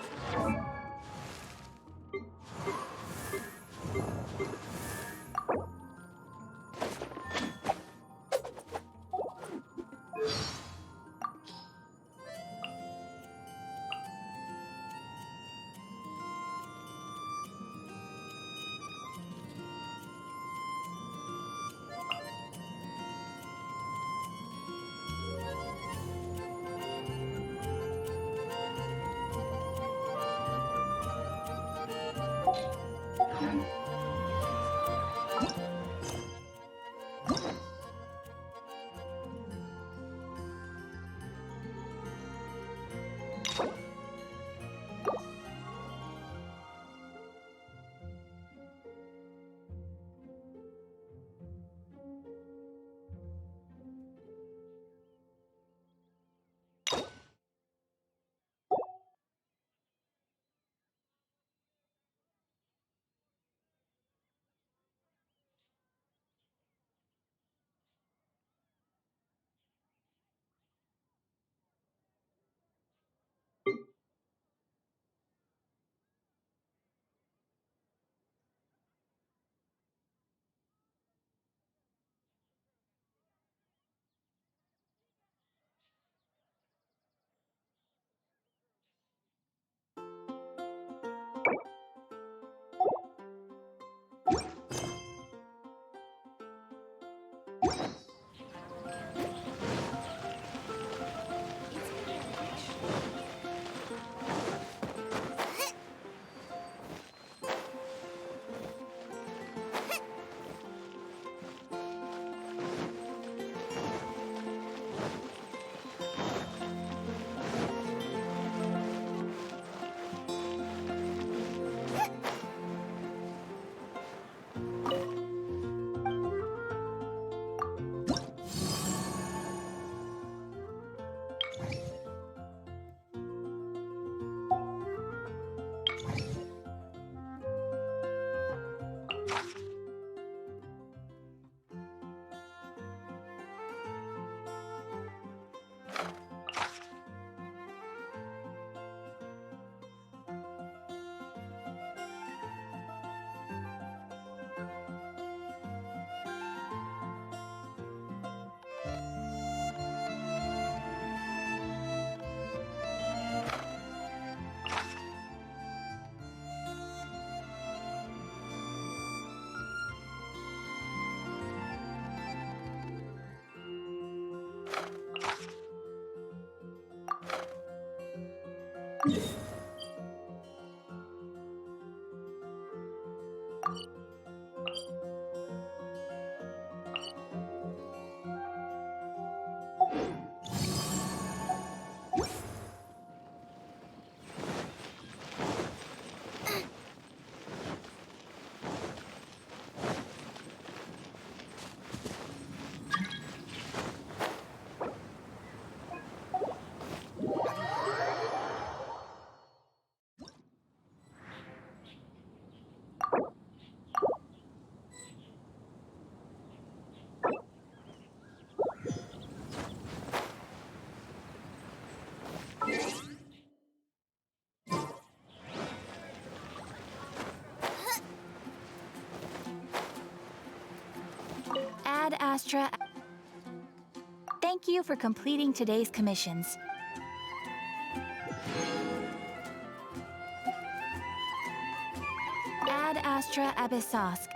Ad Astra. Thank you for completing today's commissions. Ad Astra Abyssosk.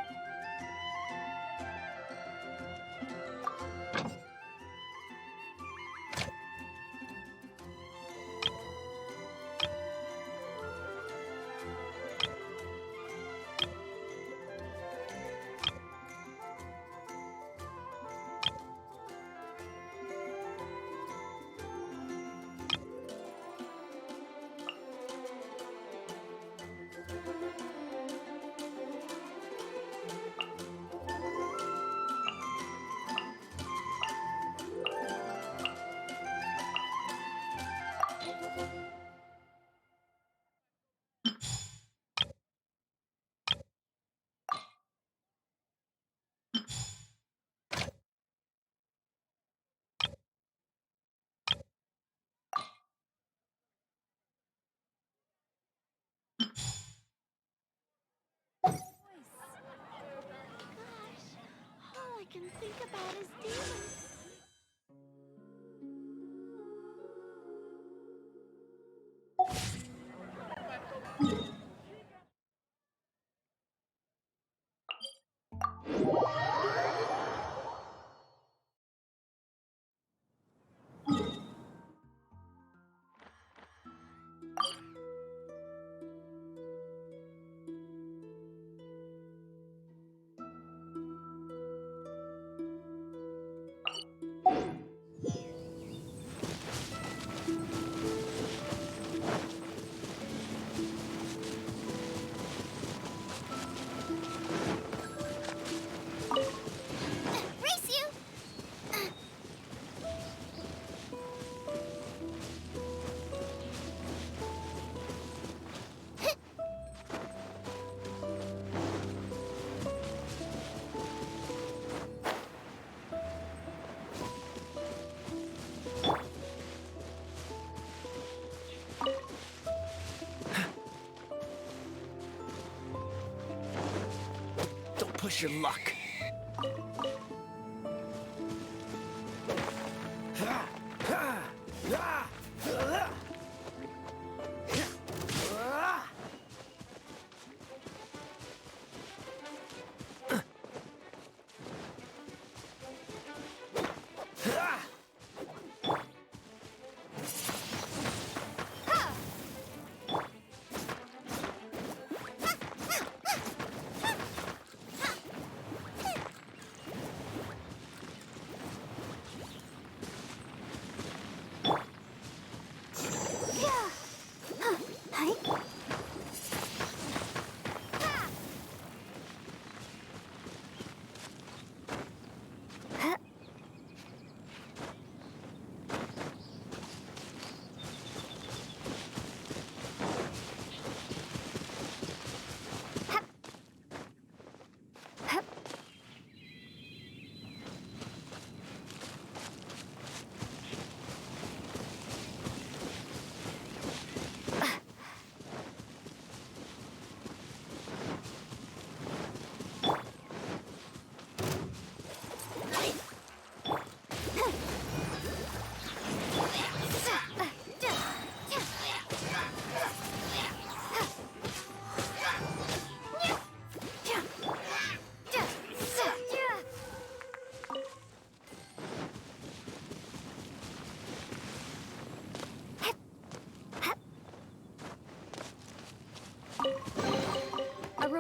All I can think about is demons. Race you! Don't push your luck.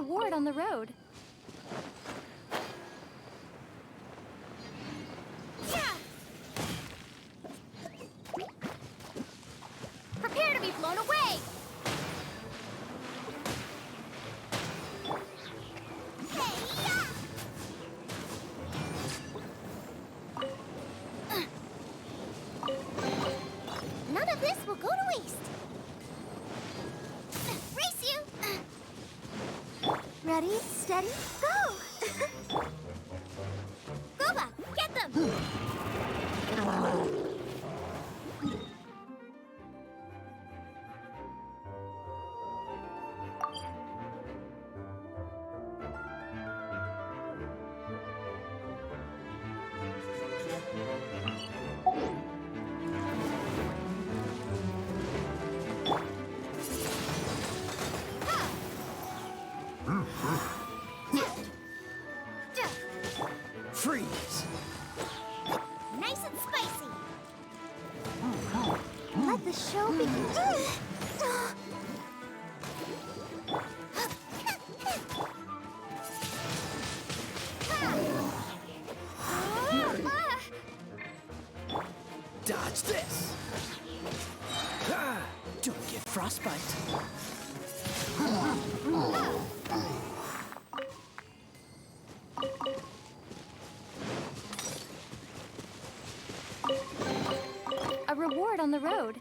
reward on the road. Prepare to be blown away! Hey-ya! None of this will go to waste. Race you! Ready, steady, go! Goba, get them! Freeze! Nice and spicy. Let the show begin. Dodge this! Don't get frostbite. A reward on the road.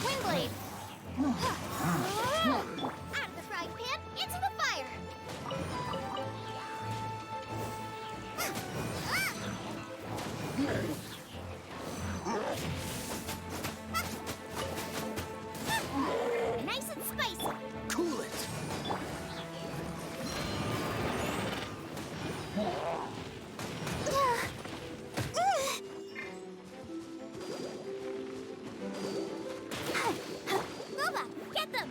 Windblade! Out of the frying pan, into the fire! Nice and spicy! Cool it! Boba, get them!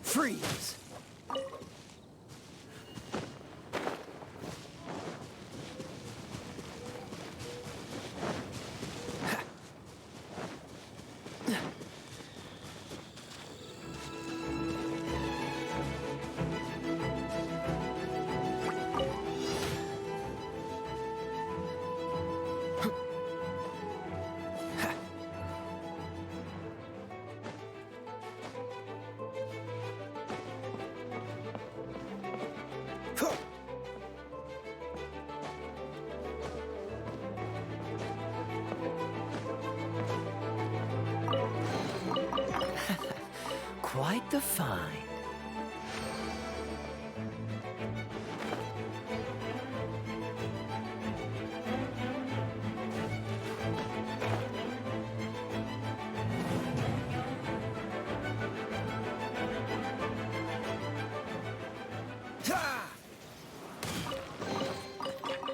Freeze! Quite the find.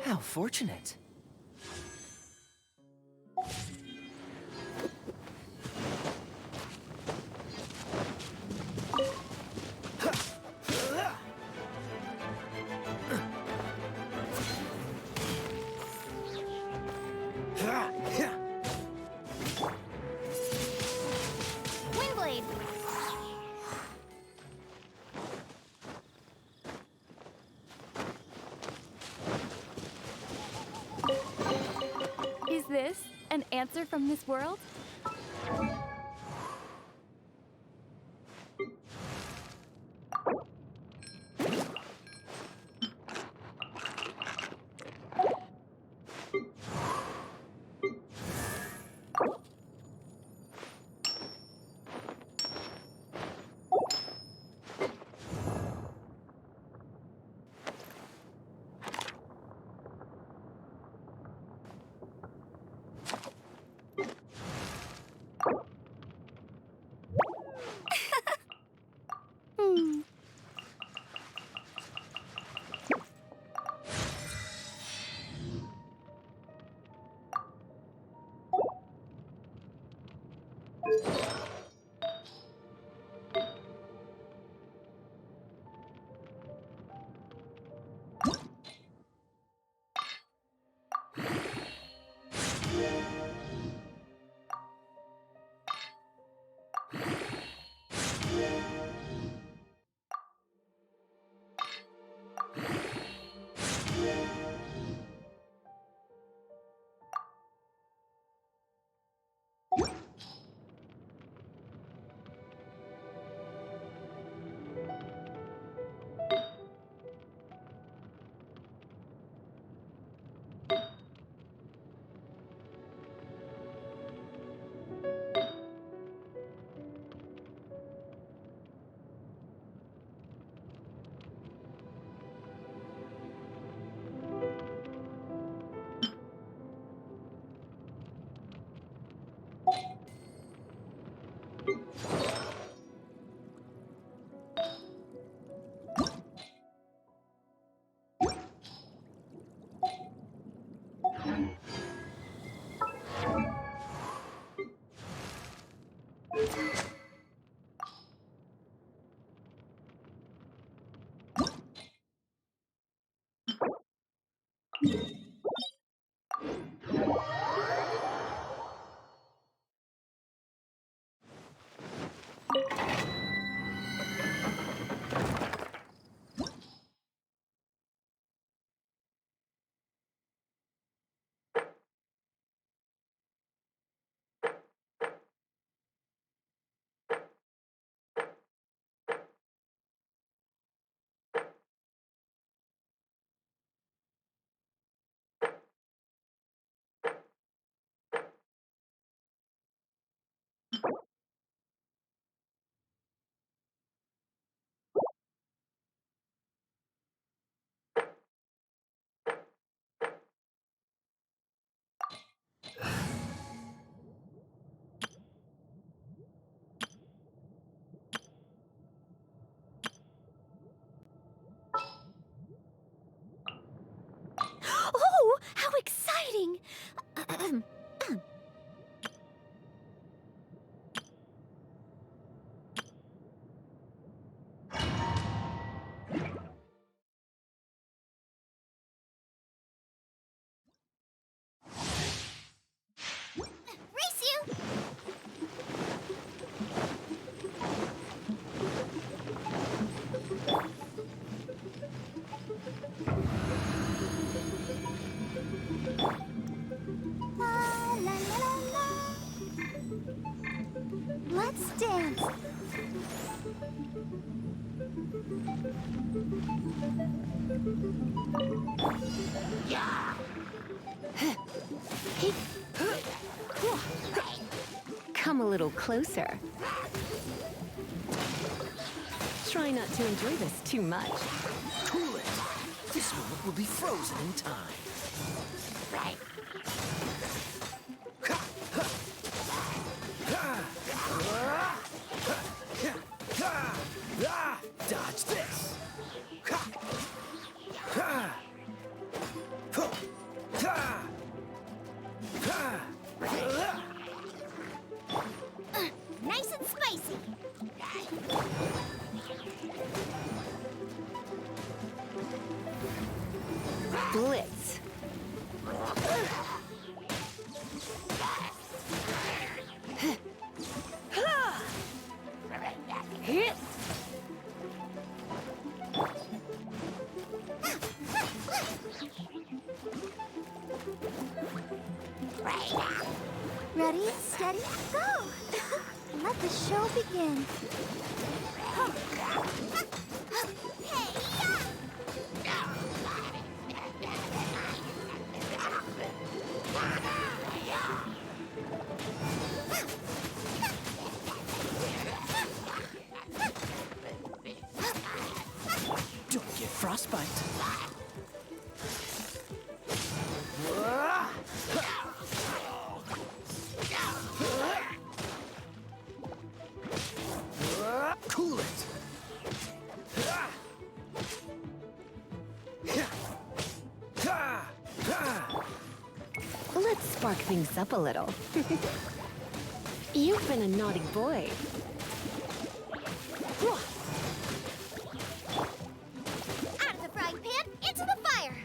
How fortunate. Windblade. Is this an answer from this world? Come a little closer. Try not to enjoy this too much. Cool it. This moment will be frozen in time. Dodge this. Nice and spicy. Blitz. Hit. Ready, steady, go! Let the show begin. Don't get frostbite. Cool it. Let's spark things up a little. You've been a naughty boy. Out of the frying pan, into the fire!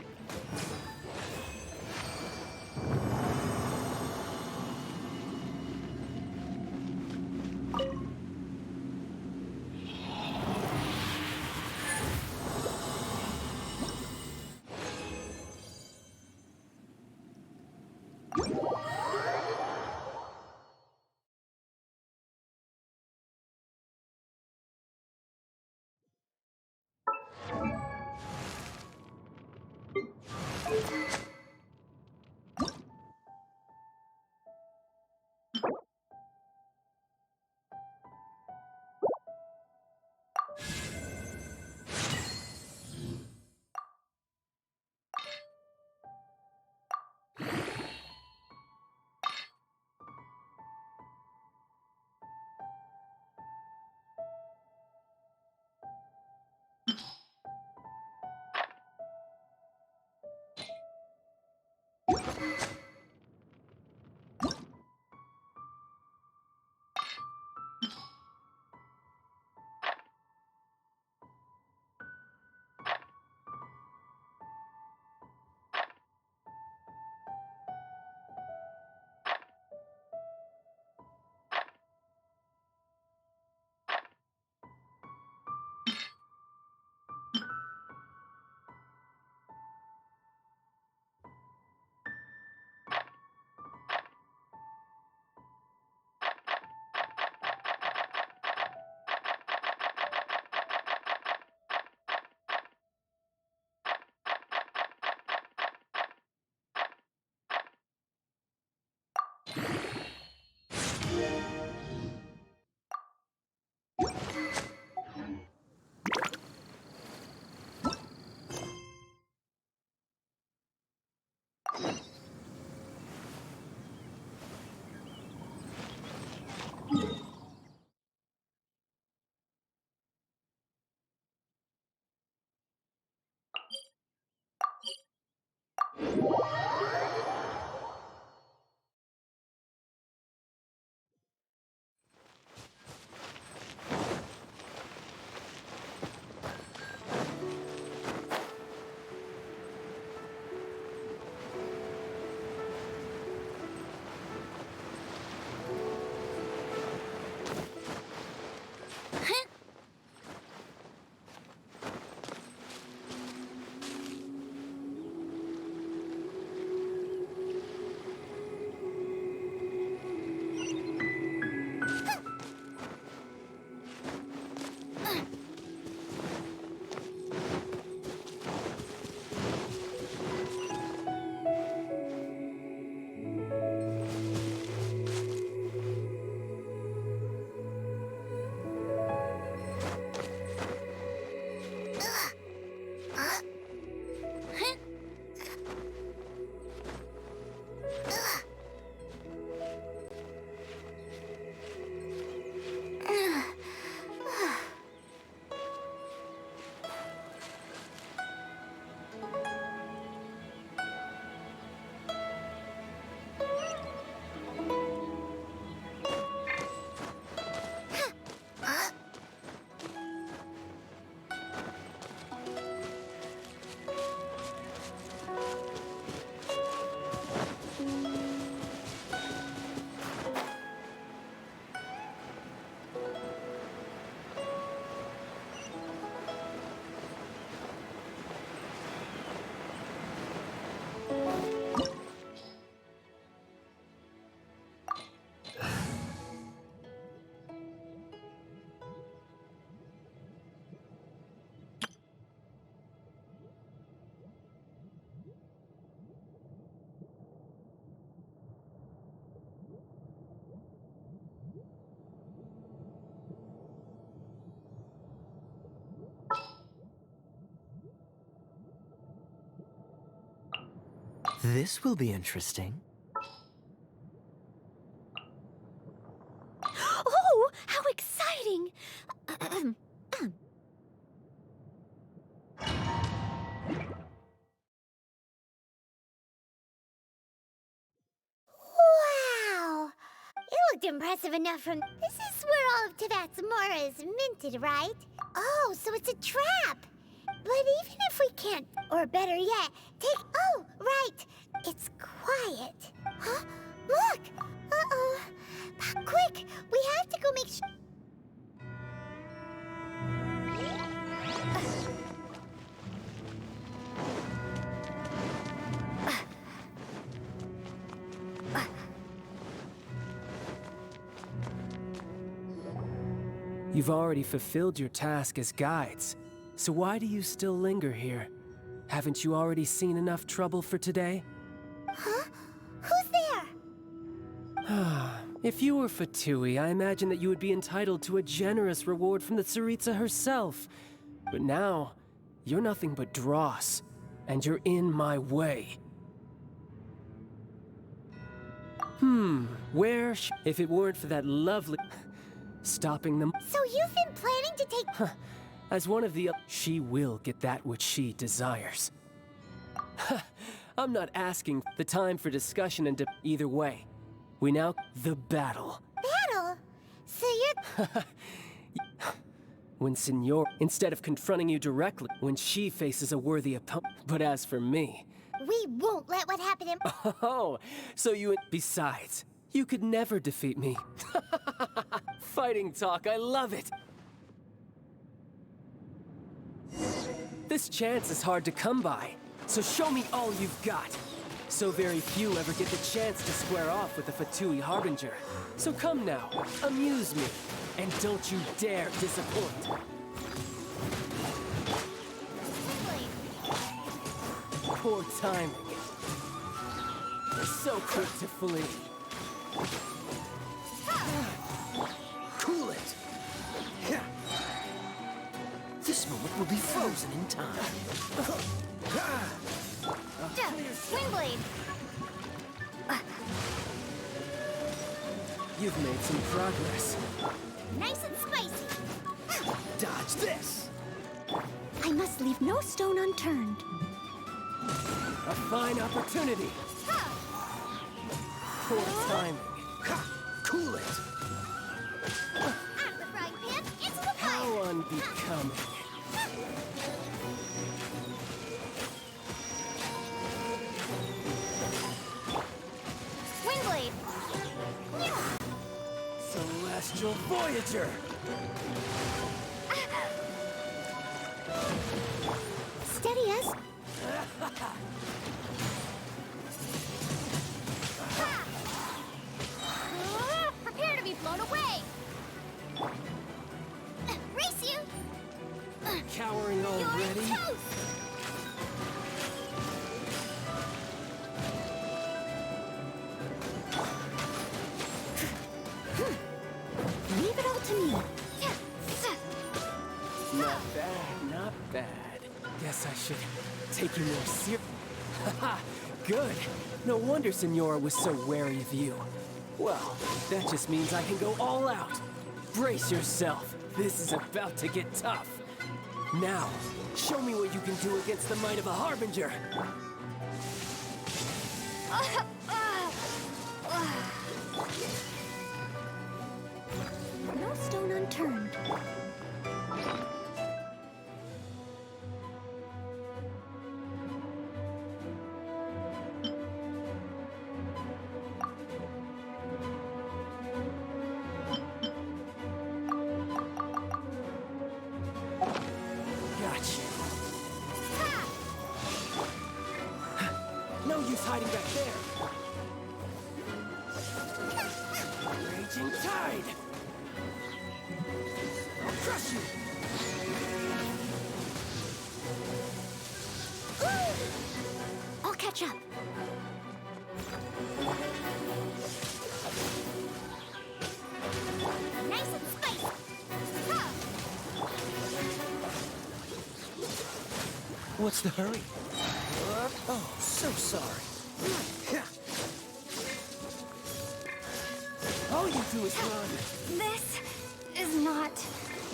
This will be interesting. Oh, how exciting! Wow! It looked impressive enough from... This is where all of Teyvat's Mora is minted, right? Oh, so it's a trap! But even if we can't, or better yet, take... Oh, right! It's quiet. Huh? Look! Uh-oh. Quick! We have to go make sure... You've already fulfilled your task as guides, so why do you still linger here? Haven't you already seen enough trouble for today? Huh? Who's there? If you were Fatui, I imagine that you would be entitled to a generous reward from the Tsaritsa herself. But now, you're nothing but dross, and you're in my way. If it weren't for that lovely... stopping them... So you've been planning to take... As one of the... She will get that which she desires. I'm not asking the time for discussion and either way. We now... The battle. Battle? So you're... When Senor... Instead of confronting you directly, when she faces a worthy opponent. But as for me... We won't let what happened in... Oh, so you... Besides, you could never defeat me. Fighting talk, I love it! This chance is hard to come by, so show me all you've got. So very few ever get the chance to square off with the Fatui Harbinger. So come now, amuse me, and don't you dare disappoint. Poor timing. So quick to flee. Cool it! This moment will be frozen in time. Wingblade! You've made some progress. Nice and spicy! Dodge this! I must leave no stone unturned. A fine opportunity. Poor timing. Cool it! Out of the frying pan, into the fire! How unbecoming. Wingblade! Celestial Voyager! Steady as... Prepare to be blown away! Race you! Cowering You're already? toast! Leave it all to me. Not bad, not bad. Guess I should take you more serious. Haha, good. No wonder Senora was so wary of you. Well, that just means I can go all out. Brace yourself. This is about to get tough. Now, show me what you can do against the might of a Harbinger. No stone unturned. Gotcha. No use hiding back there. Raging tide. I'll crush you. I'll catch up. Nice and spicy! What's the hurry? Oh, so sorry. All you do is run. This is not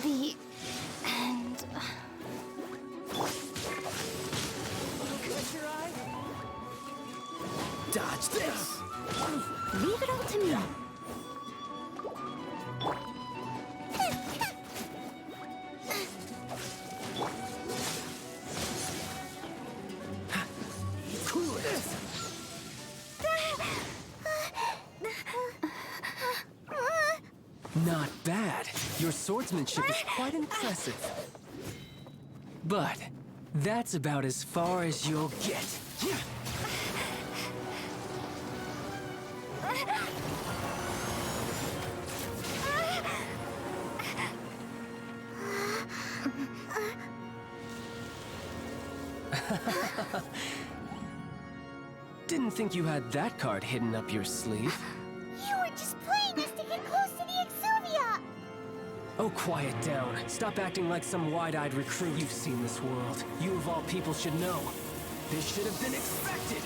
the end. Catch your eye? Dodge this! Leave it all to me. Cool it. Not bad. Your swordsmanship is quite impressive. But that's about as far as you'll get. Didn't think you had that card hidden up your sleeve. You were just playing us to get close to the Exuvia! Oh, quiet down. Stop acting like some wide-eyed recruit. You've seen this world. You of all people should know. This should have been expected!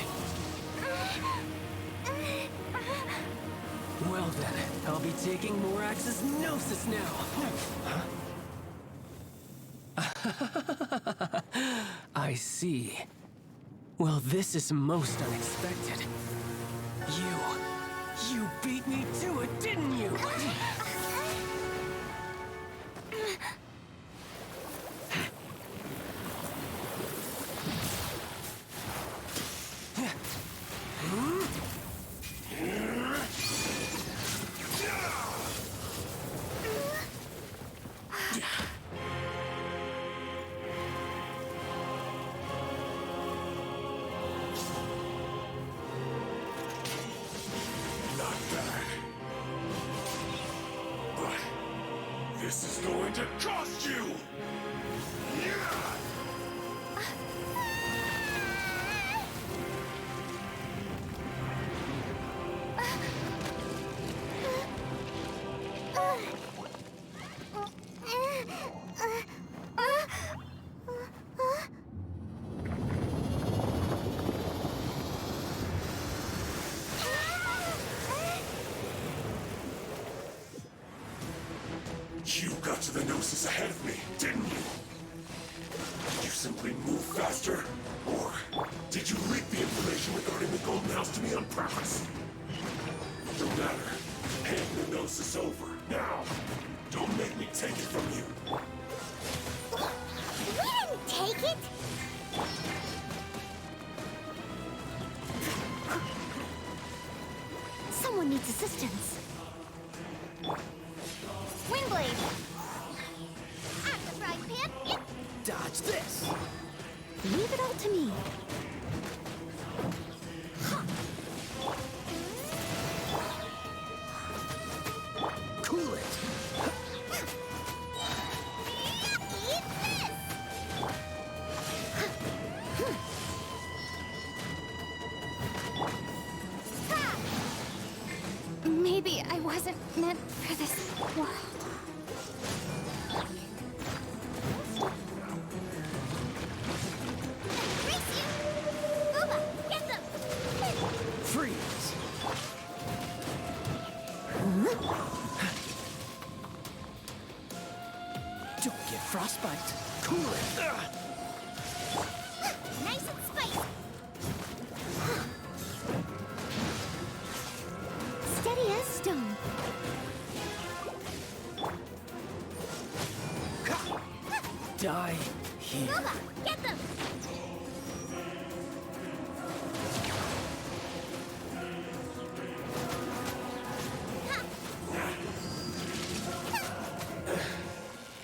Well then, I'll be taking Morax's Gnosis now! I see. Well, this is most unexpected. You beat me to it, didn't you? Not bad. But this is going to cost you! Yeah! You got to the Gnosis ahead of me, didn't you? Did you simply move faster? Or did you leak the information regarding the Golden House to me on purpose? No matter. Hand the Gnosis over, now. Don't make me take it from you. We didn't take it! Someone needs assistance. Windblade! I'm the frying pan! Yep. Dodge this! Leave it all to me. Cool it! Eat this! Maybe I wasn't meant for this world. Race you! Booba, get them! Freeze! Don't get frostbite. Cool it! Nice and spicy! Steady as stone. Die here. Booba, get them!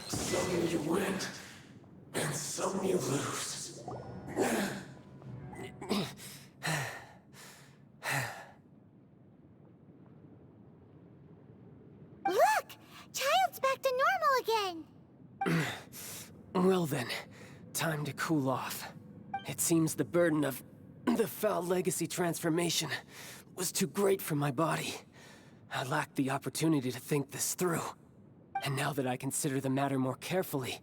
Some you win, and some you lose. Look! Child's back to normal again! Well then, time to cool off. It seems the burden of the foul legacy transformation was too great for my body. I lacked the opportunity to think this through. And now that I consider the matter more carefully,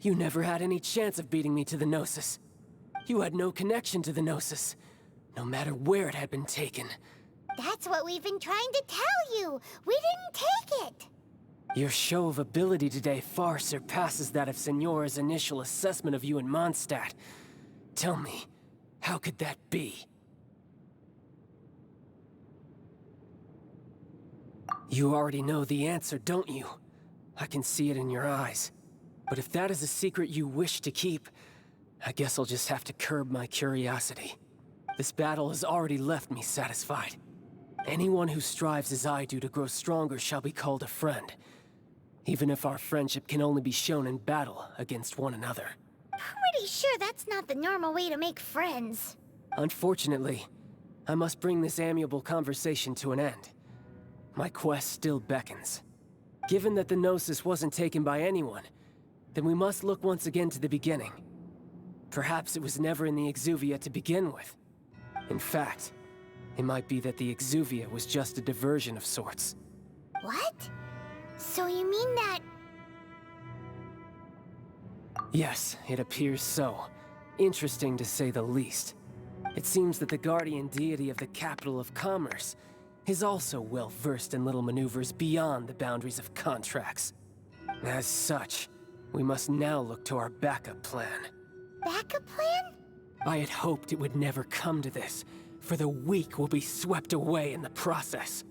you never had any chance of beating me to the Gnosis. You had no connection to the Gnosis. no matter where it had been taken. That's what we've been trying to tell you! We didn't take it! Your show of ability today far surpasses that of Signora's initial assessment of you in Mondstadt. Tell me, how could that be? You already know the answer, don't you? I can see it in your eyes. But if that is a secret you wish to keep, I guess I'll just have to curb my curiosity. This battle has already left me satisfied. Anyone who strives as I do to grow stronger shall be called a friend, even if our friendship can only be shown in battle against one another. Pretty sure that's not the normal way to make friends. Unfortunately, I must bring this amiable conversation to an end. My quest still beckons. Given that the Gnosis wasn't taken by anyone, then we must look once again to the beginning. Perhaps it was never in the Exuvia to begin with. In fact, it might be that the Exuvia was just a diversion of sorts. What? So you mean that... Yes, it appears so. Interesting to say the least. It seems that the guardian deity of the capital of commerce is also well versed in little maneuvers beyond the boundaries of contracts. As such, we must now look to our backup plan. Backup plan? I had hoped it would never come to this, for the weak will be swept away in the process.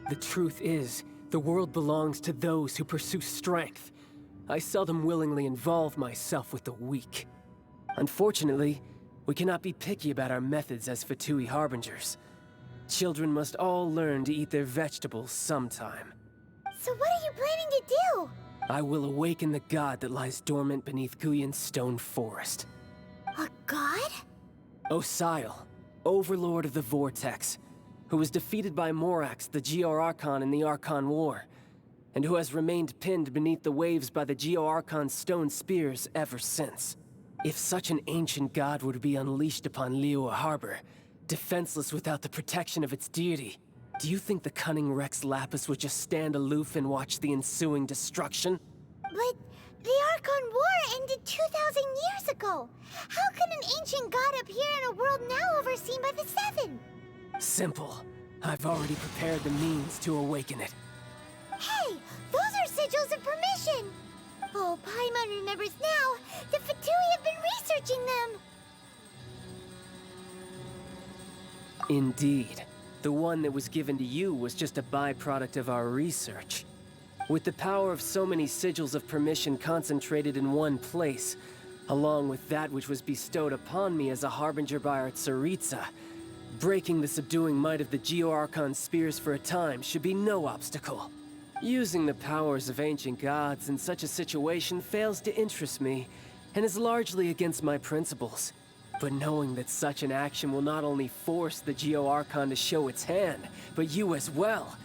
The truth is, the world belongs to those who pursue strength. I seldom willingly involve myself with the weak. Unfortunately, we cannot be picky about our methods as Fatui Harbingers. Children must all learn to eat their vegetables sometime. So what are you planning to do? I will awaken the god that lies dormant beneath Guyon's stone forest. A god? Osial, overlord of the Vortex, who was defeated by Morax, the Geo-Archon in the Archon War, and who has remained pinned beneath the waves by the Geo-Archon's stone spears ever since. If such an ancient god were to be unleashed upon Liyue Harbor, defenseless without the protection of its deity, do you think the cunning Rex Lapis would just stand aloof and watch the ensuing destruction? But the Archon War ended 2,000 years ago. How can an ancient god appear in a world now overseen by the Seven? Simple. I've already prepared the means to awaken it. Hey, those are sigils of permission! Oh, Paimon remembers now. The Fatui have been researching them. Indeed. The one that was given to you was just a byproduct of our research. With the power of so many sigils of permission concentrated in one place, along with that which was bestowed upon me as a harbinger by our Tsaritsa, breaking the subduing might of the Geo-Archon spears for a time should be no obstacle. Using the powers of ancient gods in such a situation fails to interest me, and is largely against my principles. But knowing that such an action will not only force the Geo-Archon to show its hand, but you as well,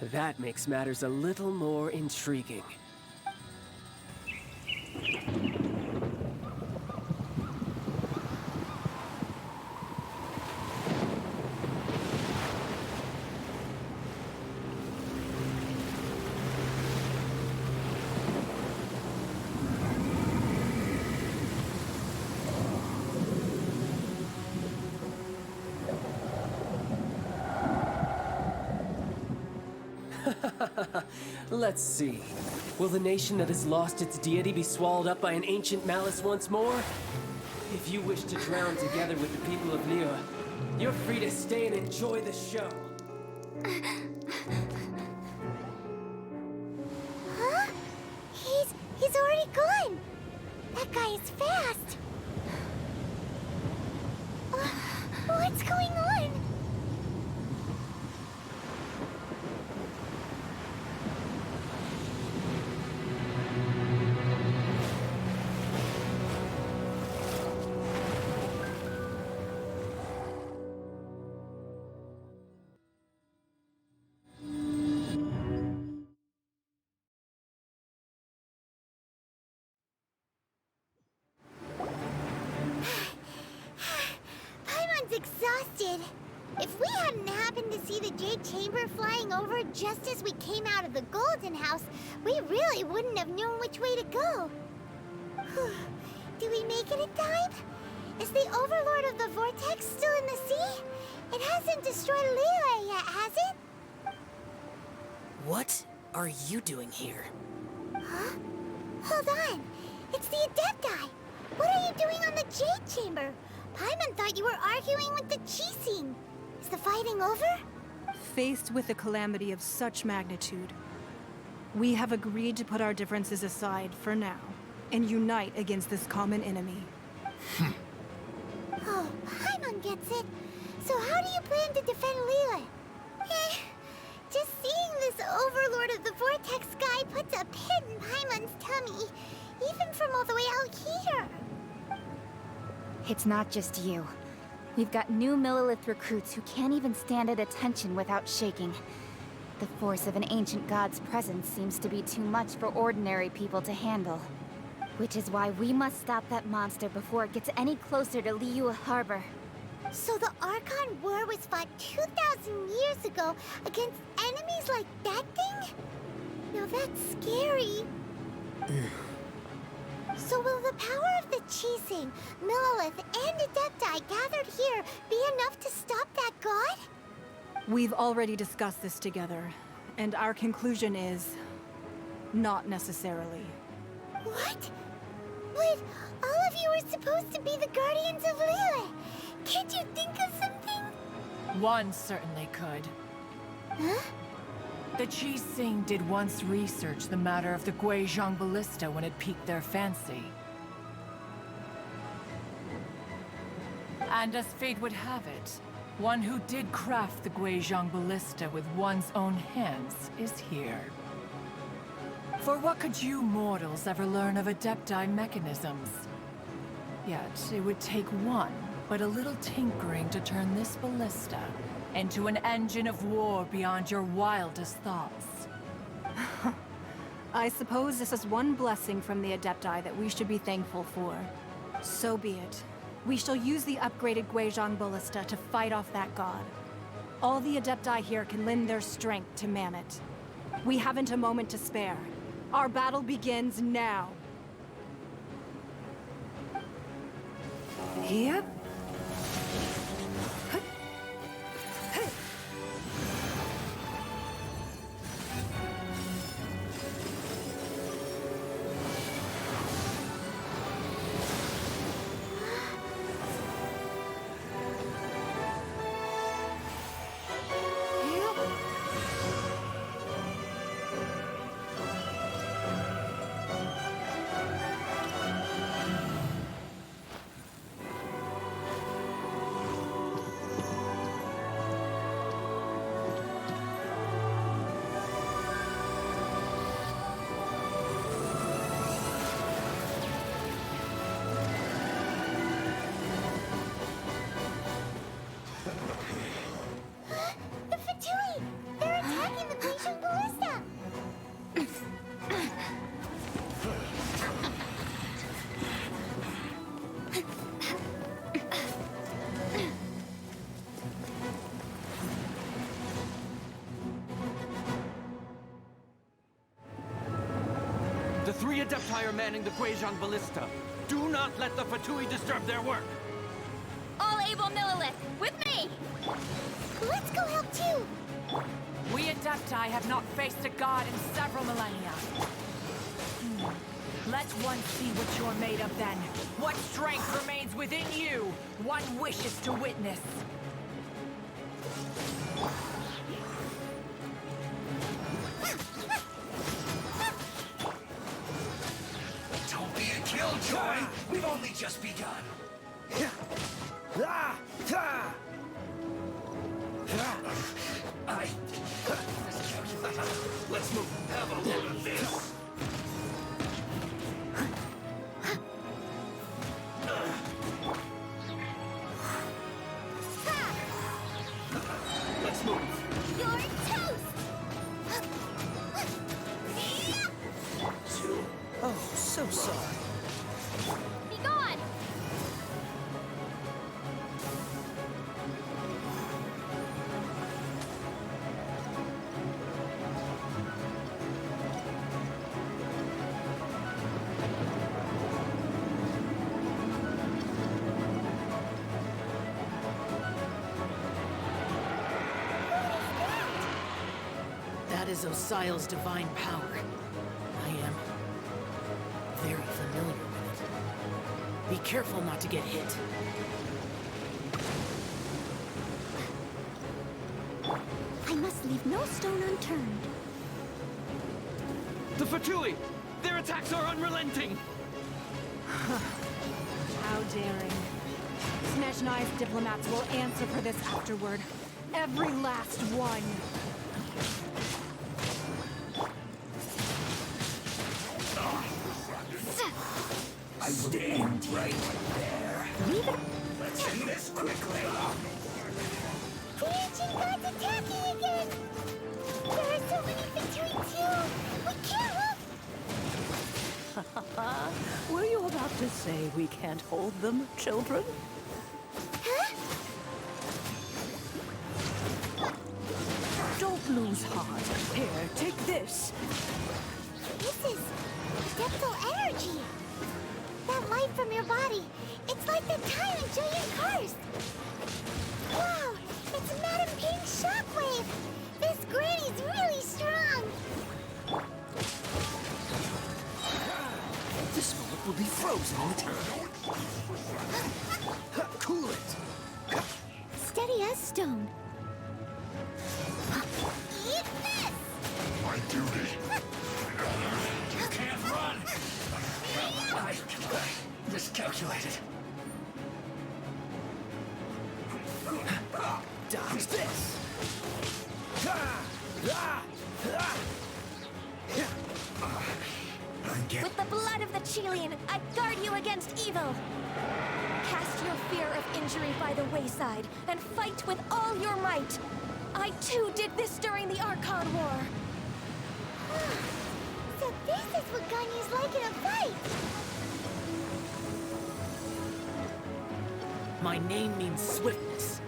that makes matters a little more intriguing. Let's see. Will the nation that has lost its deity be swallowed up by an ancient malice once more? If you wish to drown together with the people of Liyue, you're free to stay and enjoy the show. Huh? He's already gone. That guy is fast. What's going on? Exhausted. If we hadn't happened to see the Jade Chamber flying over just as we came out of the Golden House, we really wouldn't have known which way to go. Do we make it in time? Is the Overlord of the Vortex still in the sea? It hasn't destroyed Liyue yet, has it? What are you doing here? Huh? Hold on. It's the Adepti. What are you doing on the Jade Chamber? Paimon thought you were arguing with the Qixing. Is the fighting over? Faced with a calamity of such magnitude, we have agreed to put our differences aside for now and unite against this common enemy. Oh, Paimon gets it. So how do you plan to defend Liyue? Just seeing this Overlord of the Vortex guy puts a pit in Paimon's tummy, even from all the way out here. It's not just you. We've got new Millelith recruits who can't even stand at attention without shaking. The force of an ancient god's presence seems to be too much for ordinary people to handle. Which is why we must stop that monster before it gets any closer to Liyue Harbor. So the Archon War was fought 2,000 years ago against enemies like that thing? Now that's scary. So will the power of the Qixing, Millelith, and Adepti gathered here be enough to stop that god? We've already discussed this together, and our conclusion is not necessarily. What? But all of you are supposed to be the guardians of Liyue. Can't you think of something? One certainly could. Huh? The Qixing did once research the matter of the Guizhong Ballista when it piqued their fancy. And as fate would have it, one who did craft the Guizhong Ballista with one's own hands is here. For what could you mortals ever learn of Adepti mechanisms? Yet, it would take one, but a little tinkering to turn this ballista into an engine of war beyond your wildest thoughts. I suppose this is one blessing from the Adepti that we should be thankful for. So be it. We shall use the upgraded Guizhong Ballista to fight off that god. All the Adepti here can lend their strength to man it. We haven't a moment to spare. Our battle begins now. Yep. The Fatui! They're attacking the Guizhong Ballista! The three Adepti are manning the Guizhong Ballista. Do not let the Fatui disturb their work. All able Millelith, with me! Let's go help too! We Adepti have not faced a god in several millennia. Let one see what you're made of then. What strength remains within you? One wishes to witness. Don't be a killjoy! We've only just begun. Let's move. Have a look at this. Let's move. You're toast! Oh, so sorry. Be gone! That is Osial's divine power. I am very familiar with it. Be careful not to get hit. I must leave no stone unturned. The Fatui! Their attacks are unrelenting! How daring. Snezhnai's diplomats will answer for this afterward. Every last one. Stand right there. Let's end this quickly. The ancient god's attacking again! There are so many between too! We can't look! Were you about to say we can't hold them, children? Huh? Don't lose heart. Here, take this. This is adeptal energy! That light from your body, it's like the time in Julian Karst! Wow! It's Madame Ping's shockwave! This granny's really strong! This bullet will be frozen in time. Cool it. Steady as stone. Eat this! My duty. You can't run! I miscalculated. Dodge this! With the blood of the Chilean, I guard you against evil. Cast your fear of injury by the wayside and fight with all your might. I too did this during the Archon War. So this is what Ganyu's like in a fight! My name means swiftness.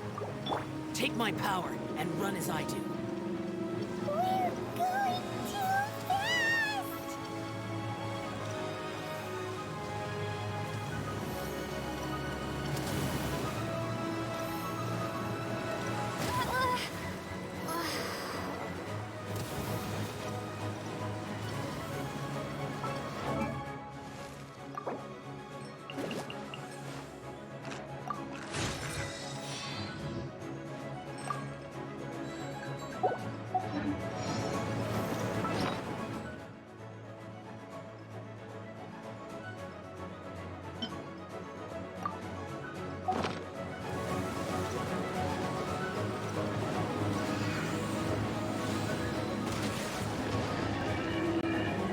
Take my power and run as I do. We're going too fast!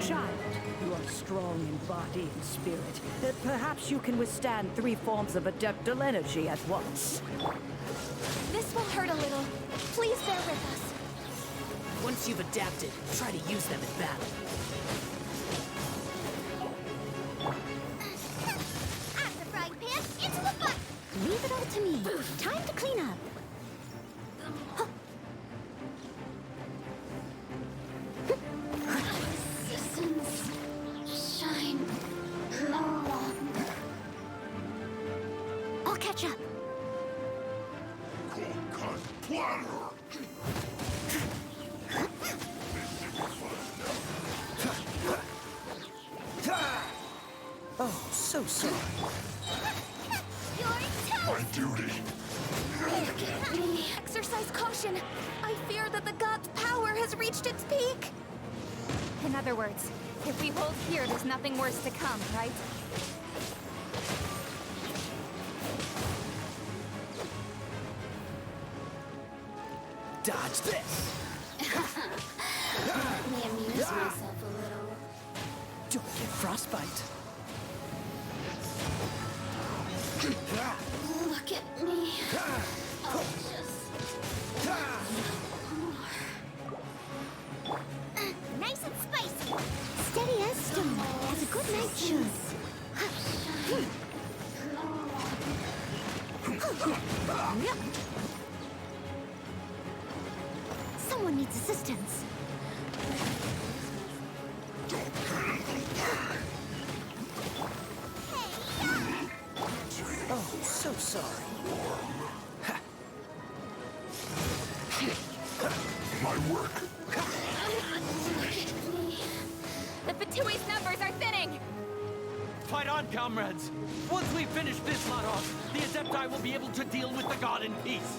Child, you are strong in body and spirit. Perhaps you can withstand 3 forms of adeptal energy at once. This will hurt a little. Please bear with us. Once you've adapted, try to use them in battle. Out of the frying pan, into the butt! Leave it all to me. Time to clean up. Shine no longer. I'll catch up. Cold cut platter. Oh, so sorry. You're toast! My duty. Exercise caution. I fear that the god's power has reached its peak. In other words, if we hold here, there's nothing worse to come, right? Dodge this! Let me amuse myself a little. Don't get frostbite. Look at me. I'll just... Nice and spicy. Steady as stone. Has a good night shoes. Someone needs assistance. Oh, so sorry. My work. The Fatui's numbers are thinning! Fight on, comrades! Once we finish this lot off, the Adepti will be able to deal with the god in peace.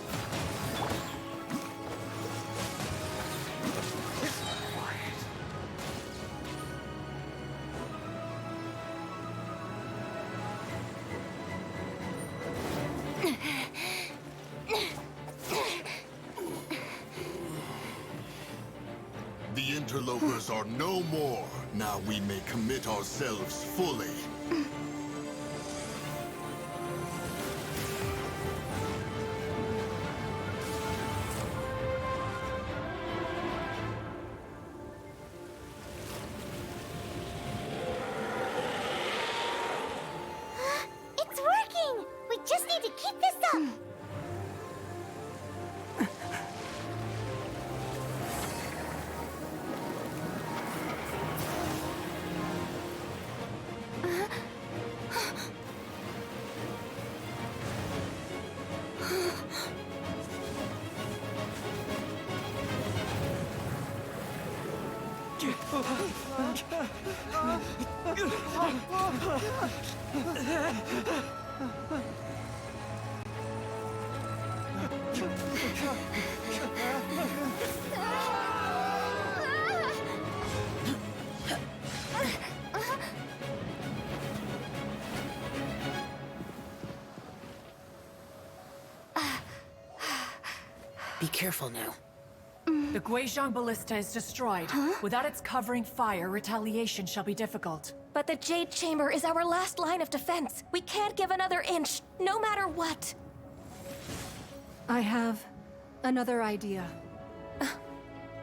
The interlopers are no more. Now we may commit ourselves fully. It's working! We just need to keep this up! Be careful now. The Guizhong Ballista is destroyed. Without its covering fire, retaliation shall be difficult. But the Jade Chamber is our last line of defense. We can't give another inch, no matter what. I have another idea.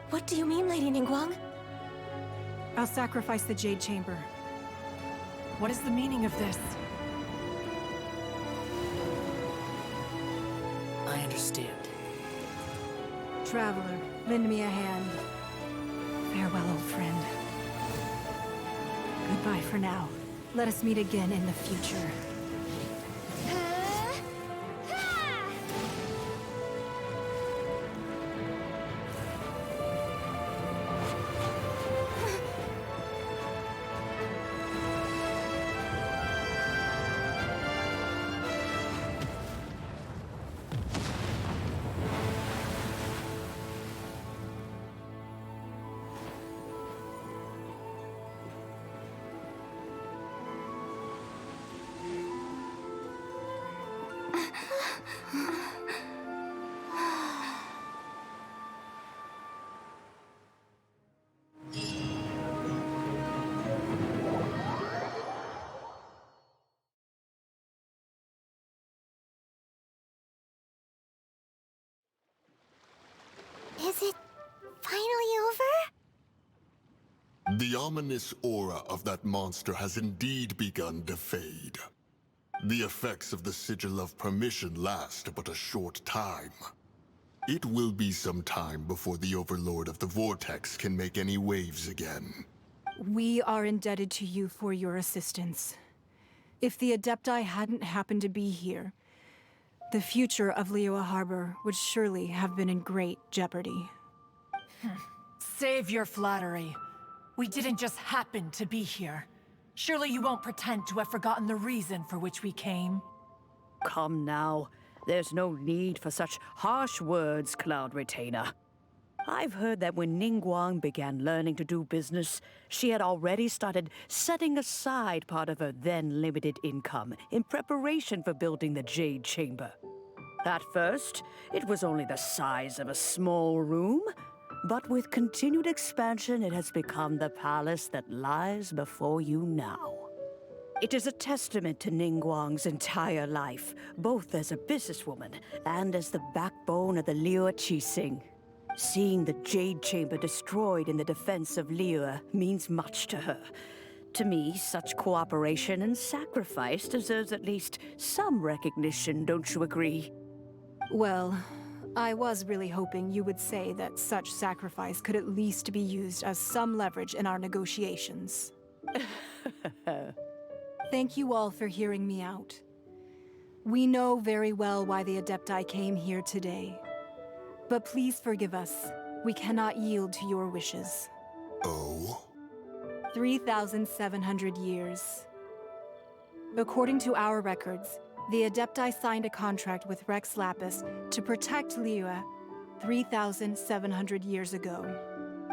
What do you mean, Lady Ningguang? I'll sacrifice the Jade Chamber. What is the meaning of this? I understand. Traveler, lend me a hand. Farewell, old friend. Goodbye for now. Let us meet again in the future. Is it finally over? The ominous aura of that monster has indeed begun to fade. The effects of the Sigil of Permission last but a short time. It will be some time before the Overlord of the Vortex can make any waves again. We are indebted to you for your assistance. If the Adepti hadn't happened to be here, the future of Liyue Harbor would surely have been in great jeopardy. Save your flattery. We didn't just happen to be here. Surely you won't pretend to have forgotten the reason for which we came. Come now. There's no need for such harsh words, Cloud Retainer. I've heard that when Ningguang began learning to do business, she had already started setting aside part of her then limited income in preparation for building the Jade Chamber. At first, it was only the size of a small room, but with continued expansion, it has become the palace that lies before you now. It is a testament to Ningguang's entire life, both as a businesswoman and as the backbone of the Liyue Qixing. Seeing the Jade Chamber destroyed in the defense of Liyue means much to her. To me, such cooperation and sacrifice deserves at least some recognition, don't you agree? Well, I was really hoping you would say that such sacrifice could at least be used as some leverage in our negotiations. Thank you all for hearing me out. We know very well why the Adepti came here today. But please forgive us. We cannot yield to your wishes. Oh? 3,700 years. According to our records, the Adepti signed a contract with Rex Lapis to protect Liyue 3,700 years ago.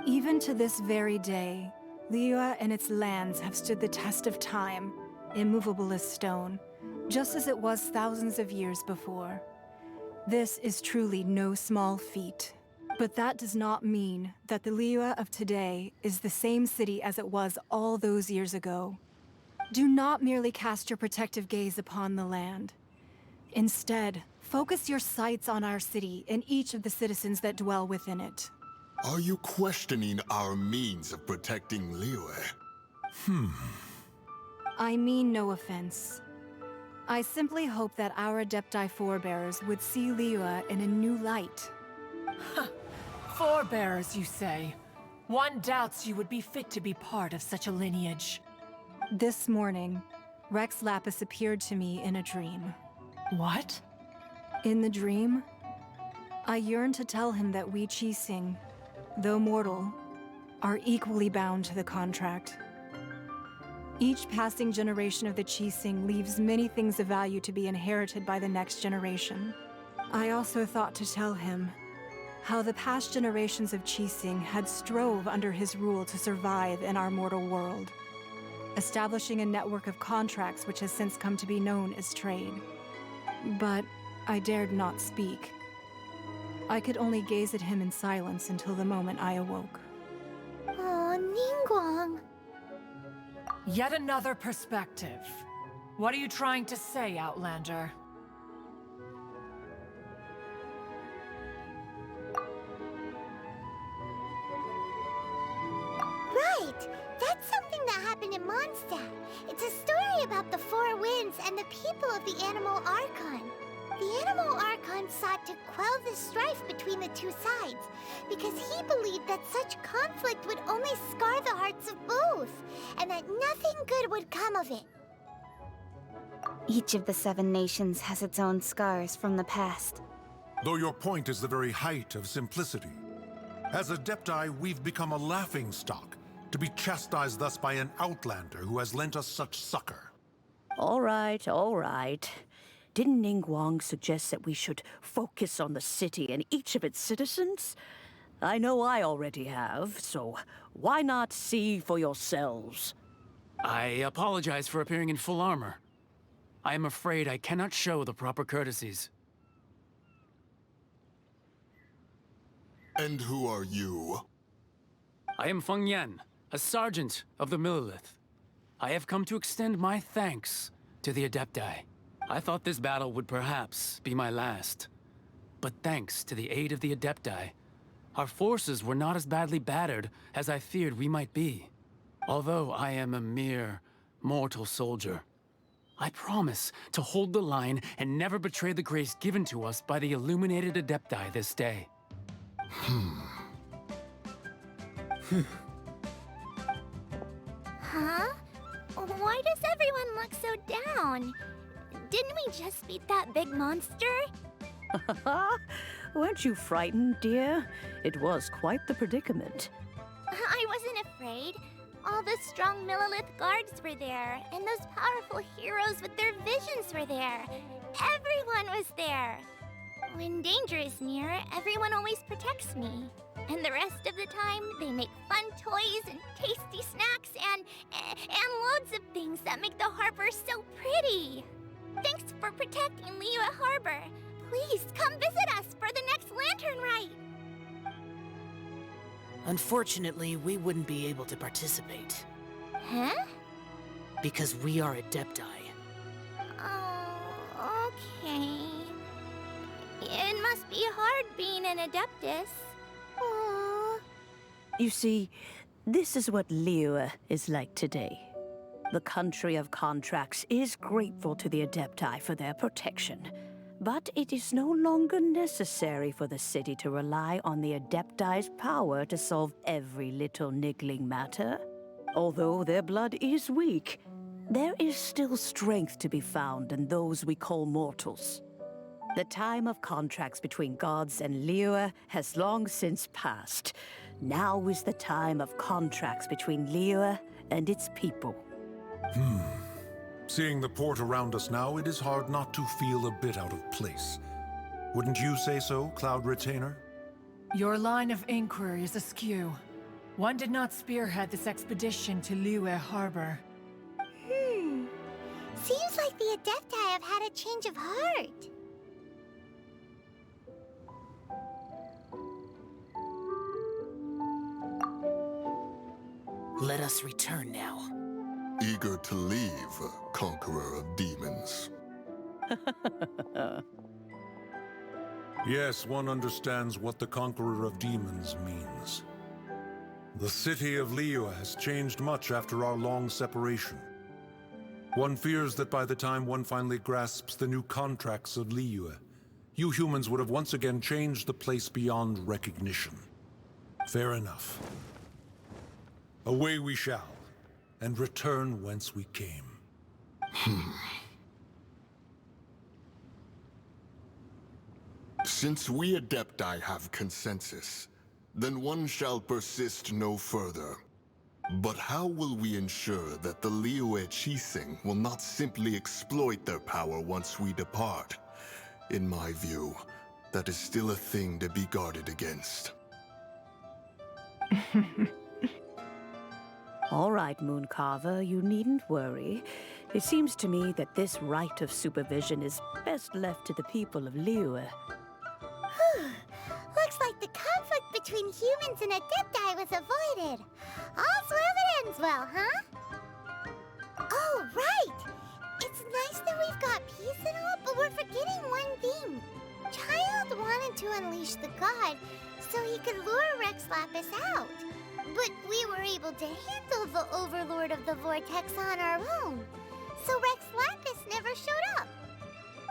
Even to this very day, Liyue and its lands have stood the test of time, immovable as stone, just as it was thousands of years before. This is truly no small feat. But that does not mean that the Liyue of today is the same city as it was all those years ago. Do not merely cast your protective gaze upon the land. Instead, focus your sights on our city and each of the citizens that dwell within it. Are you questioning our means of protecting Liyue? I mean no offense. I simply hope that our Adepti forebears would see Liyue in a new light. Forebearers, you say? One doubts you would be fit to be part of such a lineage. This morning, Rex Lapis appeared to me in a dream. What? In the dream, I yearned to tell him that we Qixing, though mortal, are equally bound to the contract. Each passing generation of the Qixing leaves many things of value to be inherited by the next generation. I also thought to tell him how the past generations of Qixing had strove under his rule to survive in our mortal world, establishing a network of contracts which has since come to be known as trade. But I dared not speak. I could only gaze at him in silence until the moment I awoke. Oh, Ningguang. Yet another perspective. What are you trying to say, Outlander? Right! That's something that happened in Mondstadt. It's a story about the Four Winds and the people of the Animal Archon. The Animal Archon sought to quell the strife between the two sides, because he believed that such conflict would only scar the hearts of both, and that nothing good would come of it. Each of the 7 nations has its own scars from the past. Though your point is the very height of simplicity. As Adepti, we've become a laughingstock, to be chastised thus by an outlander who has lent us such succor. All right, all right. Didn't Ningguang suggest that we should focus on the city and each of its citizens? I know I already have, so why not see for yourselves? I apologize for appearing in full armor. I am afraid I cannot show the proper courtesies. And who are you? I am Feng Yan, a sergeant of the Millelith. I have come to extend my thanks to the Adepti. I thought this battle would perhaps be my last. But thanks to the aid of the Adepti, our forces were not as badly battered as I feared we might be. Although I am a mere mortal soldier, I promise to hold the line and never betray the grace given to us by the illuminated Adepti this day. Huh? Why does everyone look so down? Didn't we just beat that big monster? Weren't you frightened, dear? It was quite the predicament. I wasn't afraid. All the strong Millelith guards were there, and those powerful heroes with their visions were there. Everyone was there. When danger is near, everyone always protects me. And the rest of the time, they make fun toys and tasty snacks and loads of things that make the harbor so pretty. Thanks for protecting Liyue Harbor. Please come visit us for the next lantern rite. Unfortunately, we wouldn't be able to participate. Huh? Because we are Adepti. Oh, okay. It must be hard being an Adeptus. Aww. You see, this is what Liyue is like today. The country of contracts is grateful to the Adepti for their protection. But it is no longer necessary for the city to rely on the Adepti's power to solve every little niggling matter. Although their blood is weak, there is still strength to be found in those we call mortals. The time of contracts between gods and Liyue has long since passed. Now is the time of contracts between Liyue and its people. Seeing the port around us now, it is hard not to feel a bit out of place. Wouldn't you say so, Cloud Retainer? Your line of inquiry is askew. One did not spearhead this expedition to Liyue Harbor. Seems like the Adepti have had a change of heart. Let us return now. Eager to leave, Conqueror of Demons. Yes, one understands what the Conqueror of Demons means. The city of Liyue has changed much after our long separation. One fears that by the time one finally grasps the new contracts of Liyue, you humans would have once again changed the place beyond recognition. Fair enough. Away we shall, and return whence we came. Since we Adepti have consensus, then one shall persist no further. But how will we ensure that the Liyue Qixing will not simply exploit their power once we depart? In my view, that is still a thing to be guarded against. All right, Mooncarver, you needn't worry. It seems to me that this right of supervision is best left to the people of Liyue. Looks like the conflict between humans and Adepti was avoided. All's well that ends well, huh? Oh, right! It's nice that we've got peace and all, but we're forgetting one thing. Child wanted to unleash the god so he could lure Rex Lapis out. But we were able to handle the Overlord of the Vortex on our own. So Rex Lapis never showed up.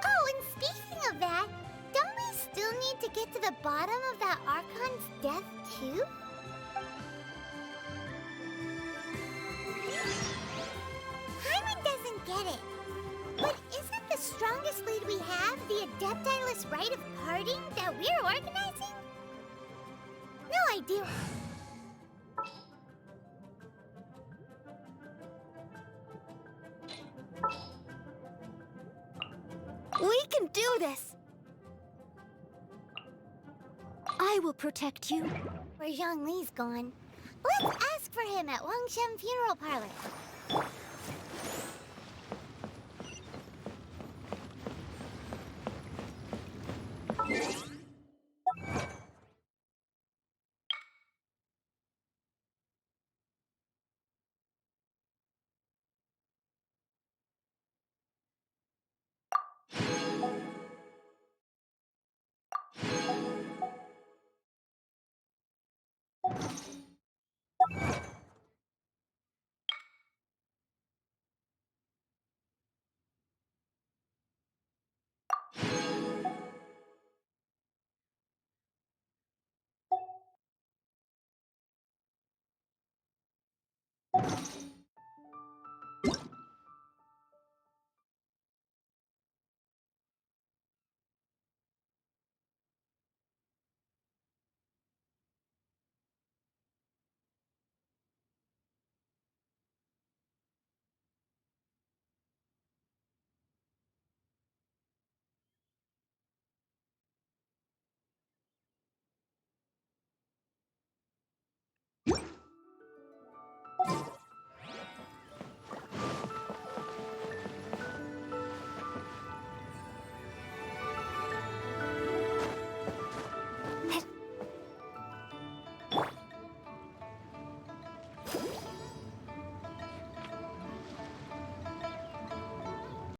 Oh, and speaking of that, don't we still need to get to the bottom of that Archon's death, too? Hyman doesn't get it. But isn't the strongest lead we have the Adepti-less rite of parting that we're organizing? No idea. We can do this! I will protect you. Where Zhongli's gone. Let's ask for him at Wangshen Funeral Parlor.